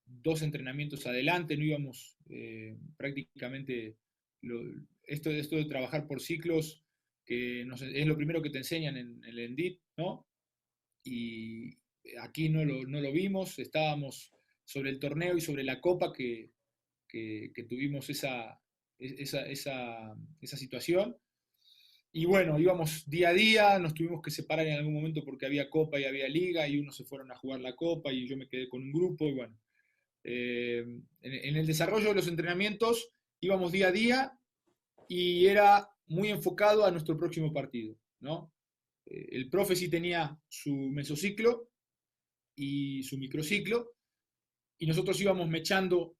2 entrenamientos adelante, no íbamos prácticamente, lo, esto de trabajar por ciclos, es lo primero que te enseñan en el ENDIT, ¿no? Y aquí no lo vimos, estábamos sobre el torneo y sobre la copa que tuvimos esa situación. Y bueno, íbamos día a día, nos tuvimos que separar en algún momento porque había copa y había liga, y unos se fueron a jugar la copa y yo me quedé con un grupo, y bueno. En el desarrollo de los entrenamientos íbamos día a día y era muy enfocado a nuestro próximo partido, ¿no? El profe sí tenía su mesociclo y su microciclo, y nosotros íbamos mechando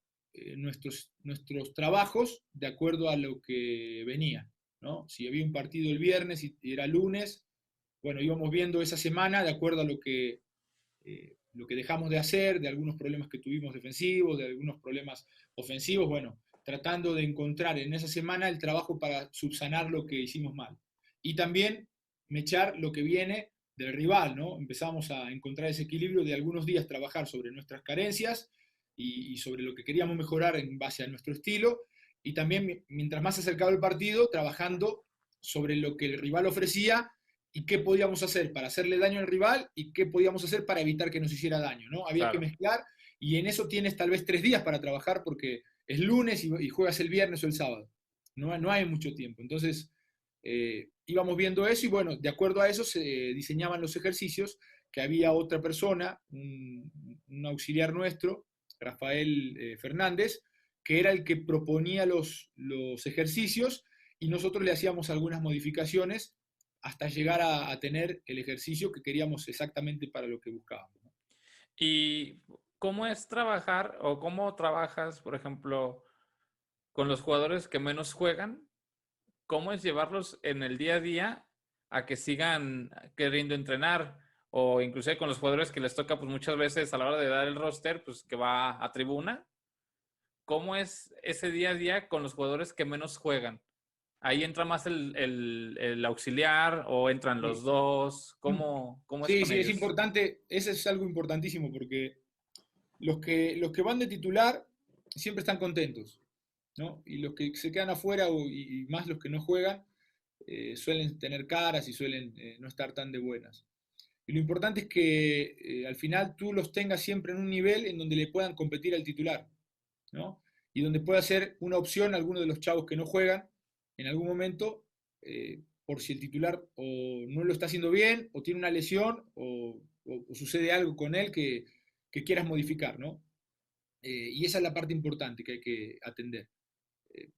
nuestros trabajos de acuerdo a lo que venía, ¿no? Si había un partido el viernes y era lunes, bueno, íbamos viendo esa semana de acuerdo a lo que dejamos de hacer, de algunos problemas que tuvimos defensivos, de algunos problemas ofensivos, bueno, tratando de encontrar en esa semana el trabajo para subsanar lo que hicimos mal. Y también mechar lo que viene del rival, ¿no? Empezamos a encontrar ese equilibrio de algunos días trabajar sobre nuestras carencias y sobre lo que queríamos mejorar en base a nuestro estilo, y también mientras más se acercaba el partido, trabajando sobre lo que el rival ofrecía y qué podíamos hacer para hacerle daño al rival y qué podíamos hacer para evitar que nos hiciera daño, ¿no? Había que Claro. mezclar, y en eso tienes tal vez 3 días para trabajar porque es lunes y juegas el viernes o el sábado. No hay mucho tiempo. Entonces, íbamos viendo eso y bueno, de acuerdo a eso se diseñaban los ejercicios, que había otra persona, un auxiliar nuestro, Rafael Fernández, que era el que proponía los ejercicios, y nosotros le hacíamos algunas modificaciones hasta llegar a tener el ejercicio que queríamos exactamente para lo que buscábamos, ¿no? ¿Y cómo es trabajar o cómo trabajas, por ejemplo, con los jugadores que menos juegan? ¿Cómo es llevarlos en el día a día a que sigan queriendo entrenar? O inclusive con los jugadores que les toca, pues muchas veces a la hora de dar el roster, pues que va a tribuna. ¿Cómo es ese día a día con los jugadores que menos juegan? ¿Ahí entra más el auxiliar o entran los Sí. dos? ¿Cómo es Sí, con sí, es ellos? importante, eso es algo importantísimo porque los que van de titular siempre están contentos, ¿no? Y los que se quedan afuera, y más los que no juegan, suelen tener caras y suelen no estar tan de buenas. Y lo importante es que al final tú los tengas siempre en un nivel en donde le puedan competir al titular, ¿no? Y donde pueda ser una opción alguno de los chavos que no juegan en algún momento, por si el titular o no lo está haciendo bien, o tiene una lesión, o sucede algo con él que quieras modificar, ¿no? Y esa es la parte importante que hay que atender.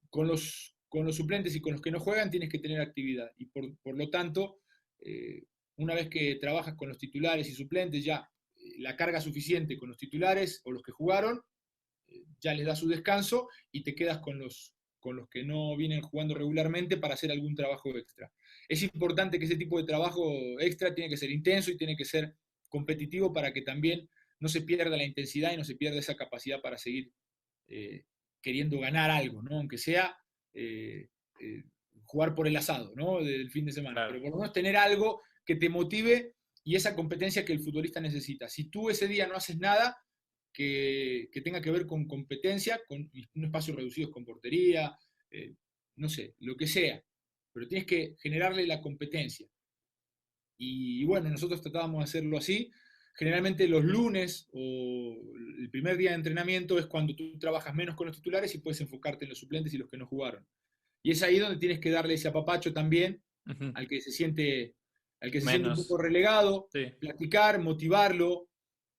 Con los suplentes y con los que no juegan tienes que tener actividad, y por lo tanto, eh, una vez que trabajas con los titulares y suplentes, ya la carga suficiente con los titulares o los que jugaron, ya les das su descanso y te quedas con los que no vienen jugando regularmente para hacer algún trabajo extra. Es importante que ese tipo de trabajo extra tiene que ser intenso y tiene que ser competitivo para que también no se pierda la intensidad y no se pierda esa capacidad para seguir eh, queriendo ganar algo, ¿no? Aunque sea eh, eh, jugar por el asado, ¿no? Del fin de semana, Claro. pero por lo menos tener algo que te motive y esa competencia que el futbolista necesita. Si tú ese día no haces nada que tenga que ver con competencia, con un espacio reducido con portería, no sé, lo que sea, pero tienes que generarle la competencia. Y bueno, nosotros tratábamos de hacerlo así. Generalmente los lunes o el primer día de entrenamiento es cuando tú trabajas menos con los titulares y puedes enfocarte en los suplentes y los que no jugaron. Y es ahí donde tienes que darle ese apapacho también Ujú. al que se siente, al que se siente un poco Menos. relegado, Sí. platicar, motivarlo.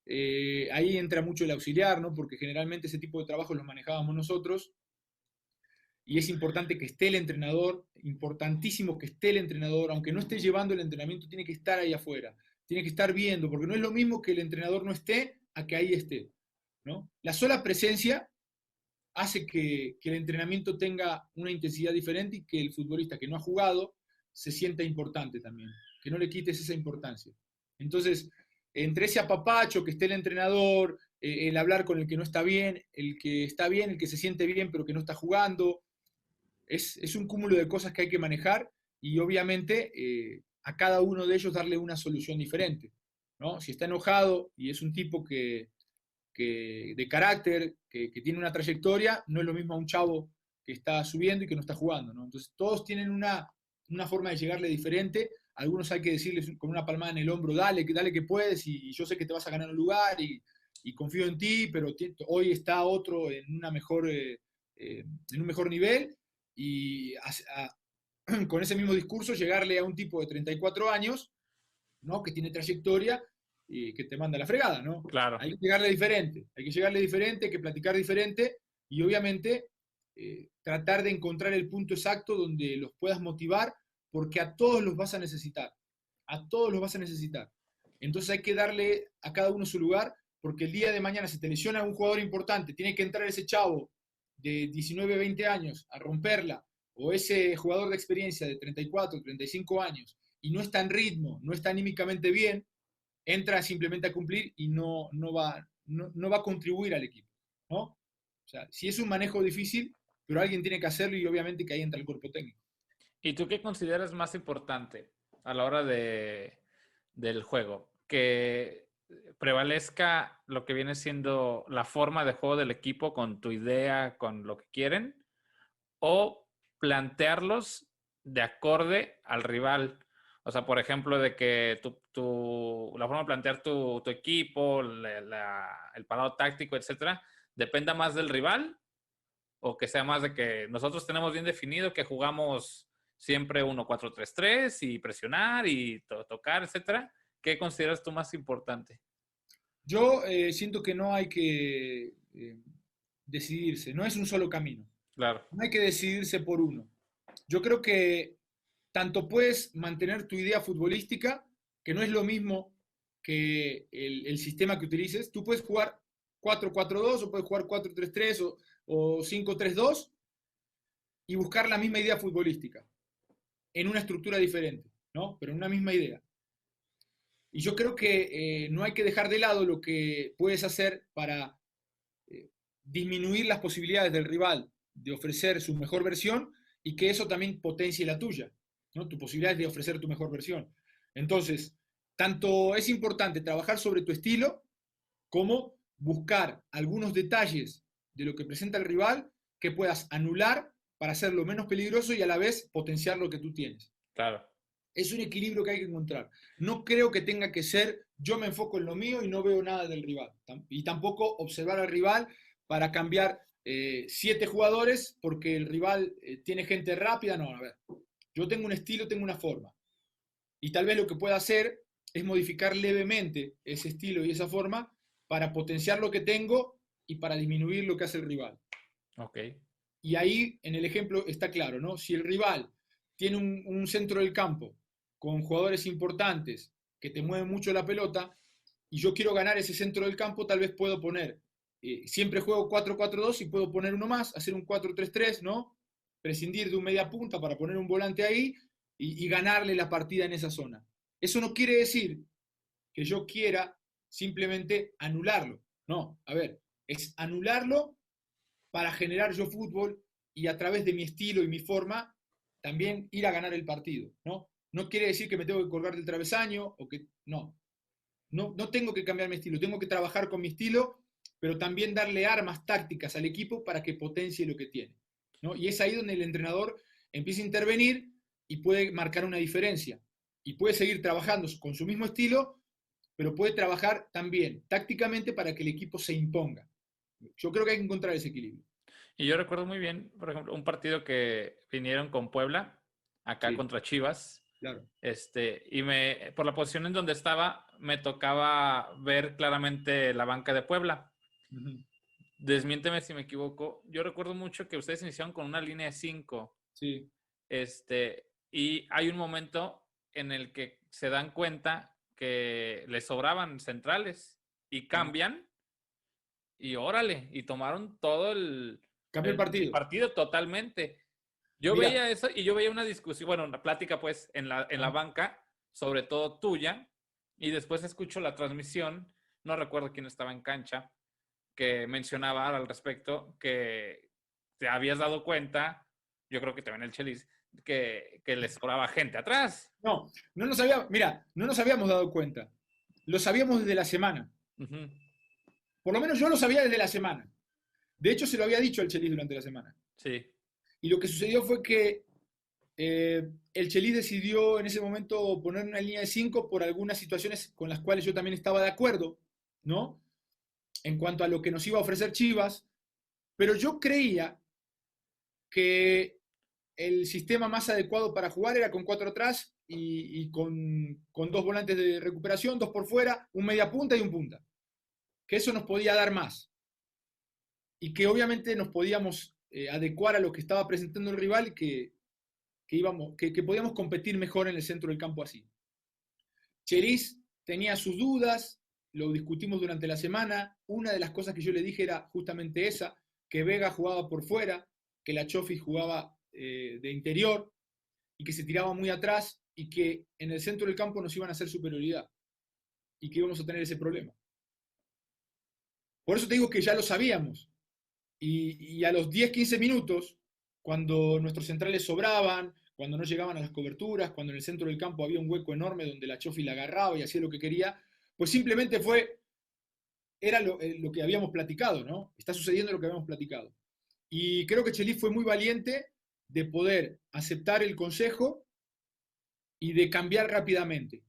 Ahí entra mucho el auxiliar, ¿no? Porque generalmente ese tipo de trabajos los manejábamos nosotros, y es importante que esté el entrenador, importantísimo que esté el entrenador, aunque no esté llevando el entrenamiento, tiene que estar ahí afuera, tiene que estar viendo, porque no es lo mismo que el entrenador no esté a que ahí esté, ¿no? La sola presencia hace que el entrenamiento tenga una intensidad diferente y que el futbolista que no ha jugado se sienta importante también, que no le quites esa importancia. Entonces, entre ese apapacho, que esté el entrenador, el hablar con el que no está bien, el que se siente bien pero que no está jugando, es un cúmulo de cosas que hay que manejar y obviamente a cada uno de ellos darle una solución diferente, ¿no? Si está enojado y es un tipo que de carácter, que tiene una trayectoria, no es lo mismo a un chavo que está subiendo y que no está jugando, ¿no? Entonces todos tienen una forma de llegarle diferente. Algunos hay que decirles con una palmada en el hombro, dale que puedes y yo sé que te vas a ganar un lugar y confío en ti, pero hoy está otro en un mejor nivel y con ese mismo discurso llegarle a un tipo de 34 años, ¿no? Que tiene trayectoria y que te manda la fregada, ¿no? Claro. Hay que llegarle diferente, hay que platicar diferente y obviamente tratar de encontrar el punto exacto donde los puedas motivar, porque a todos los vas a necesitar, a todos los vas a necesitar. Entonces hay que darle a cada uno su lugar, porque el día de mañana se te lesiona un jugador importante, tiene que entrar ese chavo de 19, 20 años a romperla, o ese jugador de experiencia de 34, 35 años, y no está en ritmo, no está anímicamente bien, entra simplemente a cumplir y no va a contribuir al equipo, ¿no? O sea, sí es un manejo difícil, pero alguien tiene que hacerlo y obviamente que ahí entra el cuerpo técnico. ¿Y tú qué consideras más importante a la hora del juego? ¿Que prevalezca lo que viene siendo la forma de juego del equipo con tu idea, con lo que quieren? ¿O plantearlos de acorde al rival? O sea, por ejemplo, de que la forma de plantear tu equipo, el parado táctico, etcétera, dependa más del rival, o que sea más de que nosotros tenemos bien definido que jugamos siempre 1-4-3-3 y presionar y tocar, etcétera. ¿Qué consideras tú más importante? Yo siento que no hay que decidirse, no es un solo camino, Claro, no hay que decidirse por uno. Yo creo que tanto puedes mantener tu idea futbolística, que no es lo mismo que el sistema que utilices, tú puedes jugar 4-4-2 o puedes jugar 4-3-3 o 5-3-2 y buscar la misma idea futbolística en una estructura diferente, ¿no? Pero en una misma idea. Y yo creo que no hay que dejar de lado lo que puedes hacer para disminuir las posibilidades del rival de ofrecer su mejor versión y que eso también potencie la tuya, ¿no? Tu posibilidad de ofrecer tu mejor versión. Entonces, tanto es importante trabajar sobre tu estilo como buscar algunos detalles de lo que presenta el rival que puedas anular para hacerlo menos peligroso y a la vez potenciar lo que tú tienes. claro. Es un equilibrio que hay que encontrar. No creo que tenga que ser yo me enfoco en lo mío y no veo nada del rival. Y tampoco observar al rival para cambiar 7 jugadores porque el rival tiene gente rápida. No, a ver, yo tengo un estilo, tengo una forma. Y tal vez lo que pueda hacer es modificar levemente ese estilo y esa forma para potenciar lo que tengo y para disminuir lo que hace el rival. Ok. Y ahí en el ejemplo está claro, ¿no? Si el rival tiene un centro del campo con jugadores importantes que te mueven mucho la pelota y yo quiero ganar ese centro del campo, tal vez puedo poner, siempre juego 4-4-2 y puedo poner uno más, hacer un 4-3-3, ¿no? Prescindir de un media punta para poner un volante ahí y ganarle la partida en esa zona. Eso no quiere decir que yo quiera simplemente anularlo. No, a ver, es anularlo para generar yo fútbol y a través de mi estilo y mi forma también ir a ganar el partido, ¿no? No quiere decir que me tengo que colgar del travesaño o que no tengo que cambiar mi estilo, tengo que trabajar con mi estilo, pero también darle armas tácticas al equipo para que potencie lo que tiene, ¿no? Y es ahí donde el entrenador empieza a intervenir y puede marcar una diferencia y puede seguir trabajando con su mismo estilo, pero puede trabajar también tácticamente para que el equipo se imponga. Yo creo que hay que encontrar ese equilibrio. Y yo recuerdo muy bien, por ejemplo, un partido que vinieron con Puebla, acá Sí, contra Chivas. claro. Y por la posición en donde estaba, me tocaba ver claramente la banca de Puebla. Uh -huh. desmiénteme si me equivoco, yo recuerdo mucho que ustedes iniciaron con una línea de 5. Sí. Y hay un momento en el que se dan cuenta que les sobraban centrales y Ah, cambian y órale, y tomaron todo cambió el el partido. partido totalmente. Yo Mira, veía eso y yo veía una discusión, bueno, una plática pues en la ah, banca, sobre todo tuya, y después escucho la transmisión, no recuerdo quién estaba en cancha, que mencionaba al respecto que te habías dado cuenta, yo creo que también el Chelis, que les sobraba gente atrás. mira, no nos habíamos dado cuenta. Lo sabíamos desde la semana. Ujú. Por lo menos yo lo sabía desde la semana. De hecho, se lo había dicho al Chelis durante la semana. Sí. Y lo que sucedió fue que el Chelis decidió en ese momento poner una línea de 5 por algunas situaciones con las cuales yo también estaba de acuerdo, ¿no? En cuanto a lo que nos iba a ofrecer Chivas, pero yo creía que el sistema más adecuado para jugar era con 4 atrás y con 2 volantes de recuperación, 2 por fuera, un media punta y un punta. Que eso nos podía dar más. Y que obviamente nos podíamos adecuar a lo que estaba presentando el rival y que podíamos competir mejor en el centro del campo así. Chelis tenía sus dudas, lo discutimos durante la semana. Una de las cosas que yo le dije era justamente esa, que Vega jugaba por fuera, que la Chofi jugaba de interior y que se tiraba muy atrás y que en el centro del campo nos iban a hacer superioridad y que íbamos a tener ese problema. Por eso te digo que ya lo sabíamos. Y a los 10, 15 minutos, cuando nuestros centrales sobraban, cuando no llegaban a las coberturas, cuando en el centro del campo había un hueco enorme donde la Chofi la agarraba y hacía lo que quería, pues simplemente era lo que habíamos platicado, ¿no? Está sucediendo lo que habíamos platicado. Y creo que Chelis fue muy valiente de poder aceptar el consejo y de cambiar rápidamente,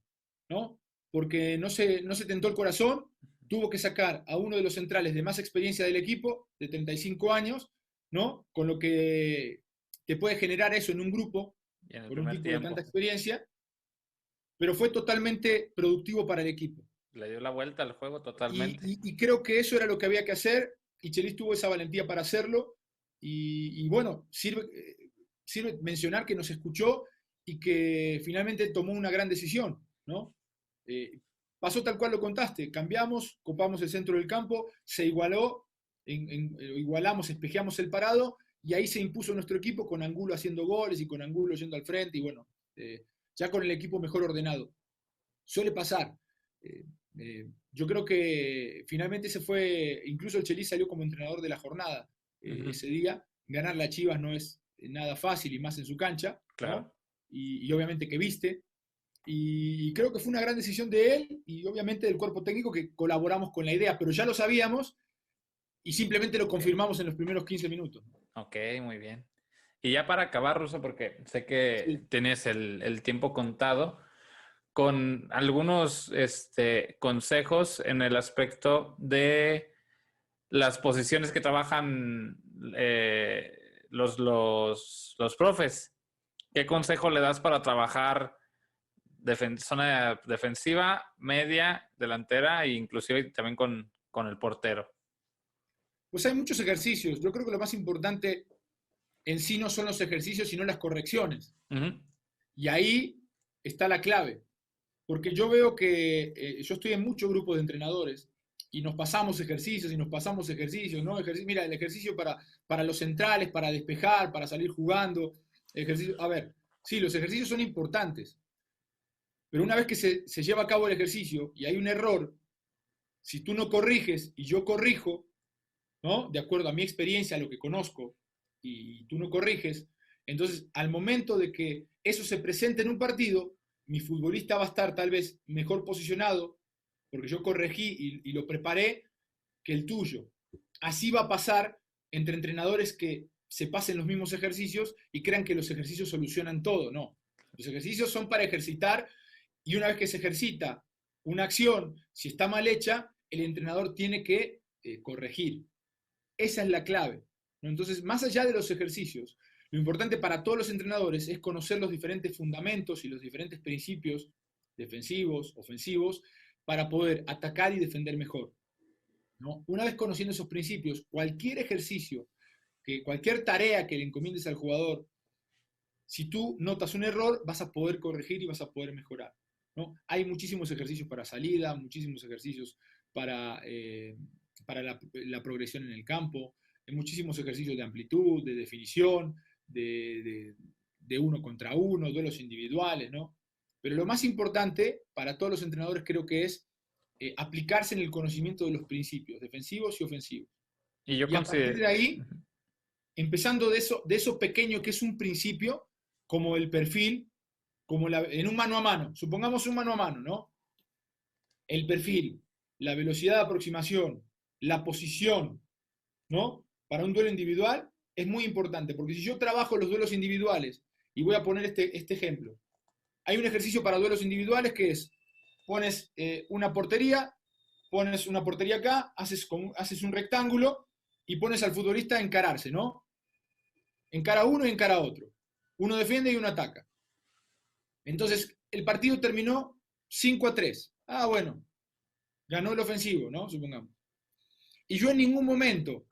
¿no? Porque no se tentó el corazón, tuvo que sacar a uno de los centrales de más experiencia del equipo, de 35 años, ¿no? Con lo que te puede generar eso en un grupo, Y en el con un primer tipo de tanta tiempo experiencia, pero fue totalmente productivo para el equipo. le dio la vuelta al juego Y, totalmente. y, y creo que eso era lo que había que hacer, y Chelis tuvo esa valentía para hacerlo, y bueno, sirve mencionar que nos escuchó y que finalmente tomó una gran decisión, ¿no? Pasó tal cual lo contaste, cambiamos, copamos el centro del campo, se igualó, igualamos, espejeamos el parado, y ahí se impuso nuestro equipo con Angulo haciendo goles y con Angulo yendo al frente, y bueno, ya con el equipo mejor ordenado. Suele pasar. Eh, yo creo que finalmente se fue, incluso el Chelis salió como entrenador de la jornada Ujú. ese día. Ganar la Chivas no es nada fácil y más en su cancha, Claro. ¿no? Y obviamente que viste. Y creo que fue una gran decisión de él y obviamente del cuerpo técnico que colaboramos con la idea, pero ya lo sabíamos y simplemente lo Ok, confirmamos en los primeros 15 minutos. ok, muy bien. Y ya para acabar, Russo, porque sé que Sí. tienes el tiempo contado, con algunos consejos en el aspecto de las posiciones que trabajan los profes. ¿Qué consejo le das para trabajar zona defensiva, media, delantera e inclusive también con el portero? Pues hay muchos ejercicios. Yo creo que lo más importante en sí no son los ejercicios, sino las correcciones. Ujú. Y ahí está la clave. Porque yo veo que yo estoy en muchos grupos de entrenadores y nos pasamos ejercicios y nos pasamos ejercicios, ¿no? Mira, el ejercicio para los centrales, para despejar, para salir jugando. A ver, sí, los ejercicios son importantes, pero una vez que se lleva a cabo el ejercicio y hay un error, si tú no corriges y yo corrijo, ¿no? De acuerdo a mi experiencia, a lo que conozco, y tú no corriges, entonces al momento de que eso se presente en un partido, mi futbolista va a estar tal vez mejor posicionado, porque yo corregí y lo preparé, que el tuyo. Así va a pasar entre entrenadores que se pasen los mismos ejercicios y crean que los ejercicios solucionan todo. No, los ejercicios son para ejercitar y una vez que se ejercita una acción, si está mal hecha, el entrenador tiene que corregir. Esa es la clave, ¿no? Entonces, más allá de los ejercicios, lo importante para todos los entrenadores es conocer los diferentes fundamentos y los diferentes principios defensivos, ofensivos, para poder atacar y defender mejor. ¿no? Una vez conociendo esos principios, cualquier ejercicio, cualquier tarea que le encomiendes al jugador, si tú notas un error, vas a poder corregir y vas a poder mejorar, ¿no? Hay muchísimos ejercicios para salida, muchísimos ejercicios para la progresión en el campo, hay muchísimos ejercicios de amplitud, de definición, de uno contra uno, duelos individuales, ¿no? Pero lo más importante para todos los entrenadores creo que es aplicarse en el conocimiento de los principios defensivos y ofensivos. Y yo Y a partir de considero... ahí, empezando de eso pequeño que es un principio, como el perfil, en un mano a mano, supongamos un mano a mano, ¿no? El perfil, la velocidad de aproximación, la posición, ¿no? Para un duelo individual es muy importante, porque si yo trabajo los duelos individuales, y voy a poner este ejemplo, hay un ejercicio para duelos individuales que es, pones una portería acá, haces un rectángulo y pones al futbolista a encararse, ¿no? Encara uno y encara otro. Uno defiende y uno ataca. Entonces, el partido terminó 5-3. Ah, bueno, ganó el ofensivo, ¿no? Supongamos. Y yo en ningún momento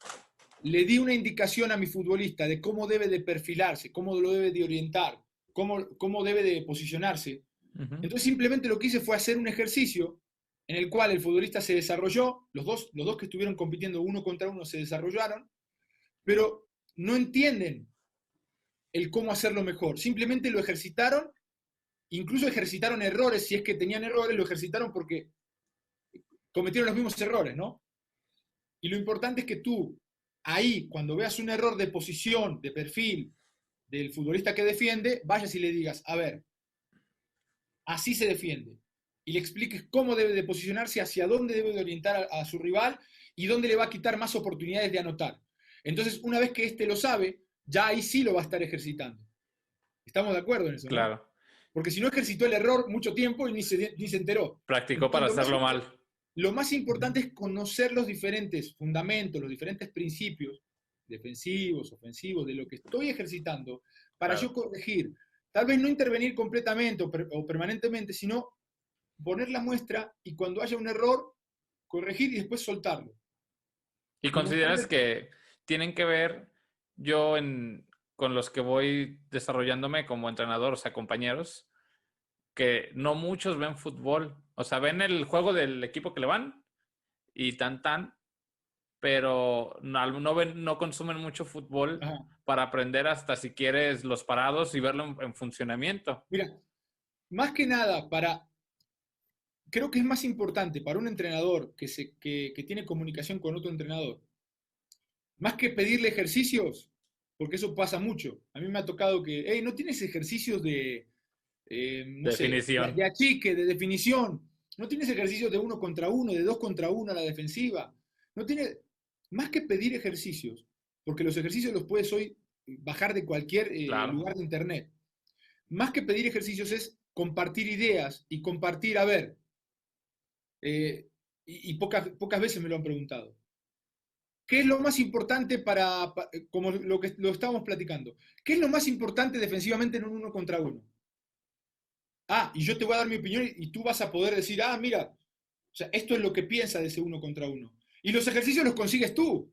le di una indicación a mi futbolista de cómo debe de perfilarse, cómo lo debe de orientar, cómo debe de posicionarse. Entonces simplemente lo que hice fue hacer un ejercicio en el cual el futbolista se desarrolló, los dos que estuvieron compitiendo uno contra uno se desarrollaron, pero no entienden el cómo hacerlo mejor. Simplemente lo ejercitaron, incluso ejercitaron errores, si es que tenían errores, lo ejercitaron porque cometieron los mismos errores, ¿no? Y lo importante es que tú, ahí, cuando veas un error de posición, de perfil del futbolista que defiende, vayas y le digas, a ver, así se defiende. Y le expliques cómo debe de posicionarse, hacia dónde debe de orientar a su rival y dónde le va a quitar más oportunidades de anotar. Entonces, una vez que éste lo sabe, ya ahí sí lo va a estar ejercitando. ¿Estamos de acuerdo en eso? Claro. ¿No? Porque si no ejercitó el error mucho tiempo y ni se enteró. Practicó para hacerlo mal. Lo más importante es conocer los diferentes fundamentos, los diferentes principios defensivos, ofensivos, de lo que estoy ejercitando, para yo corregir. Tal vez no intervenir completamente o permanentemente, sino poner la muestra y cuando haya un error, corregir y después soltarlo. ¿Y consideras que tienen que ver con los que voy desarrollándome como entrenador, o sea, compañeros, que no muchos ven fútbol? O sea, ven el juego del equipo que le van y pero no consumen mucho fútbol. Ajá. Para aprender hasta, si quieres, los parados y verlo en funcionamiento. Mira, más que nada, creo que es más importante para un entrenador que tiene comunicación con otro entrenador, más que pedirle ejercicios, porque eso pasa mucho. A mí me ha tocado que, hey, ¿no tienes ejercicios no definición? De achique, de definición. ¿No tienes ejercicios de 1 contra 1, de 2 contra 1 a la defensiva? No tiene, más que pedir ejercicios, porque los ejercicios los puedes hoy bajar de cualquier lugar de internet. Más que pedir ejercicios es compartir ideas y compartir, a ver, y pocas veces me lo han preguntado. ¿Qué es lo más importante como lo que lo estábamos platicando? ¿Qué es lo más importante defensivamente en un 1 contra 1? Ah, y yo te voy a dar mi opinión y tú vas a poder decir, ah, mira, o sea, esto es lo que piensa de ese 1 contra 1. Y los ejercicios los consigues tú.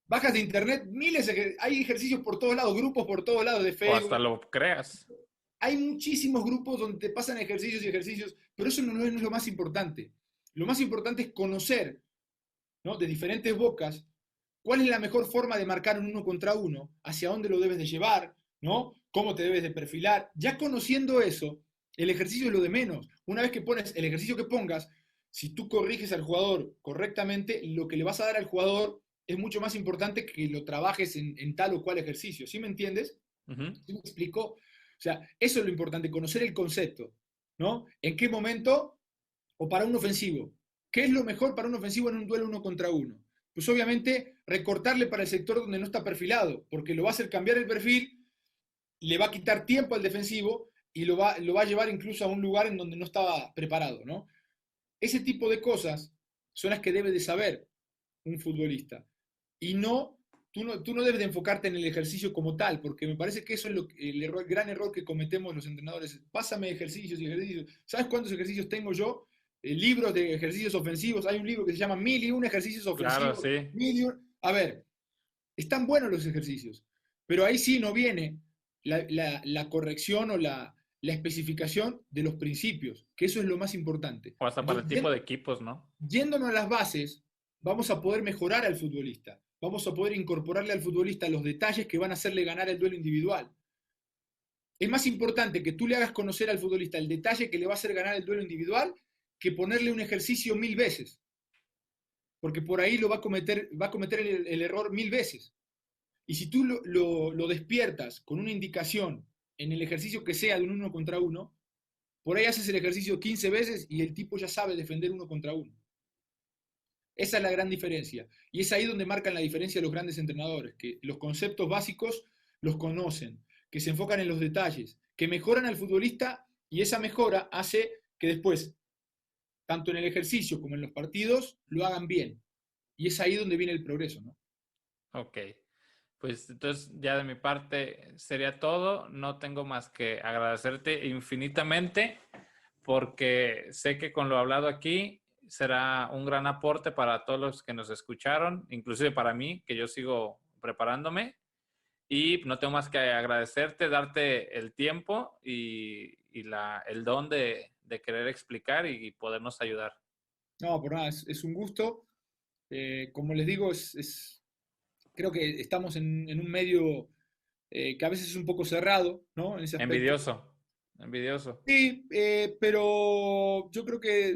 Bajas de internet, hay ejercicios por todos lados, grupos por todos lados de Facebook. O hasta lo creas. Hay muchísimos grupos donde te pasan ejercicios y ejercicios, pero eso no es lo más importante. Lo más importante es conocer, ¿no?, de diferentes bocas, cuál es la mejor forma de marcar un 1 contra 1, hacia dónde lo debes de llevar, ¿no?, cómo te debes de perfilar. Ya conociendo eso, el ejercicio es lo de menos. Una vez que pones el ejercicio que pongas, si tú corriges al jugador correctamente, lo que le vas a dar al jugador es mucho más importante que lo trabajes en tal o cual ejercicio. ¿Sí me entiendes? ¿Sí me explico? O sea, eso es lo importante, conocer el concepto, ¿no? ¿En qué momento? O para un ofensivo. ¿Qué es lo mejor para un ofensivo en un duelo 1 contra 1? Pues obviamente recortarle para el sector donde no está perfilado, porque lo va a hacer cambiar el perfil, le va a quitar tiempo al defensivo y lo va a llevar incluso a un lugar en donde no estaba preparado, ¿no? Ese tipo de cosas son las que debe de saber un futbolista. Y tú no debes de enfocarte en el ejercicio como tal, porque me parece que eso es el gran error que cometemos los entrenadores. Pásame ejercicios y ejercicios. ¿Sabes cuántos ejercicios tengo yo? libros de ejercicios ofensivos. Hay un libro que se llama 1001 ejercicios Claro, ofensivos. sí. A ver, están buenos los ejercicios, pero ahí sí no viene la corrección o la especificación de los principios, que eso es lo más importante. O hasta para Entonces, el tipo de equipos, ¿no? yéndonos a las bases, vamos a poder mejorar al futbolista, vamos a poder incorporarle al futbolista los detalles que van a hacerle ganar el duelo individual. Es más importante que tú le hagas conocer al futbolista el detalle que le va a hacer ganar el duelo individual que ponerle un ejercicio 1000 veces, porque por ahí va a cometer el error 1000 veces. Y si tú lo despiertas con una indicación en el ejercicio que sea de un uno contra uno, por ahí haces el ejercicio 15 veces y el tipo ya sabe defender uno contra uno. Esa es la gran diferencia. Y es ahí donde marcan la diferencia los grandes entrenadores, que los conceptos básicos los conocen, que se enfocan en los detalles, que mejoran al futbolista y esa mejora hace que después, tanto en el ejercicio como en los partidos, lo hagan bien. Y es ahí donde viene el progreso, ¿no? Ok. Pues entonces ya de mi parte sería todo. No tengo más que agradecerte infinitamente porque sé que con lo hablado aquí será un gran aporte para todos los que nos escucharon, inclusive para mí, que yo sigo preparándome. Y no tengo más que agradecerte, darte el tiempo y el don de querer explicar y podernos ayudar. No, por nada, es un gusto. Como les digo, creo que estamos en un medio que a veces es un poco cerrado, ¿no? En ese aspecto. Envidioso, envidioso. Sí, pero yo creo que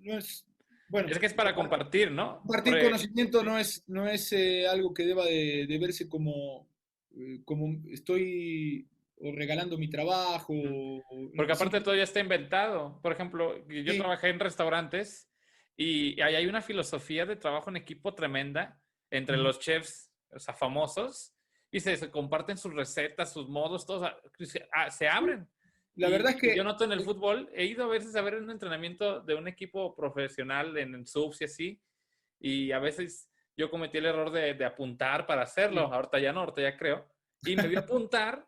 no es, Es bueno, que es para compartir, ¿no? compartir conocimiento no es algo que deba de verse como estoy o regalando mi trabajo. Porque aparte Simple- todo ya está inventado. Por ejemplo, yo sí, trabajé en restaurantes y ahí hay una filosofía de trabajo en equipo tremenda entre ujú. los chefs, o sea, famosos, y se comparten sus recetas, sus modos, todos se abren. La verdad es Y yo que noto en el fútbol, he ido a veces a ver un entrenamiento de un equipo profesional en subs y así, y a veces yo cometí el error de apuntar para hacerlo, ahorita ya no, ahorita ya creo, y me vi a apuntar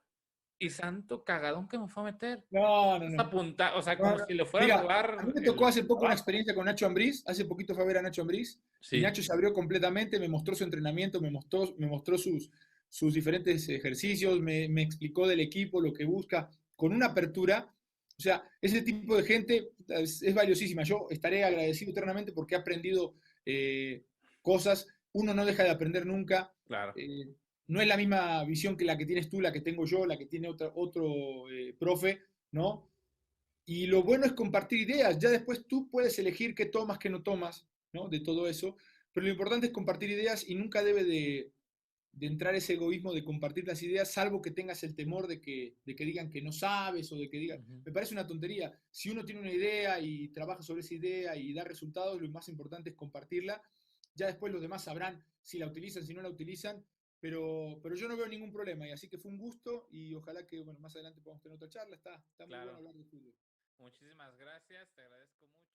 y santo cagadón que me fue a meter. no, no, no. Apuntar, o sea, No, como no. si le fuera a Mira, a mí robar me tocó el hace poco una trabajo. experiencia con Nacho Ambriz. Hace poquito fue a ver a Nacho Ambriz y Sí, Nacho se abrió completamente, me mostró su entrenamiento, me mostró sus diferentes ejercicios, me explicó del equipo, lo que busca, con una apertura. O sea, ese tipo de gente es valiosísima. Yo estaré agradecido eternamente porque he aprendido cosas. Uno no deja de aprender nunca. claro. Eh, no es la misma visión que la que tienes tú, la que tengo yo, la que tiene otro profe, ¿no? Y lo bueno es compartir ideas. Ya después tú puedes elegir qué tomas, qué no tomas, ¿no? De todo eso. Pero lo importante es compartir ideas y nunca debe de entrar ese egoísmo de compartir las ideas, salvo que tengas el temor de que digan que no sabes o de que digan. Ujú. Me parece una tontería. Si uno tiene una idea y trabaja sobre esa idea y da resultados, lo más importante es compartirla. Ya después los demás sabrán si la utilizan, si no la utilizan. Pero yo no veo ningún problema y así que fue un gusto y ojalá que bueno, más adelante podamos tener otra charla. Está muy bueno Claro. hablar de fútbol. Muchísimas gracias, te agradezco mucho.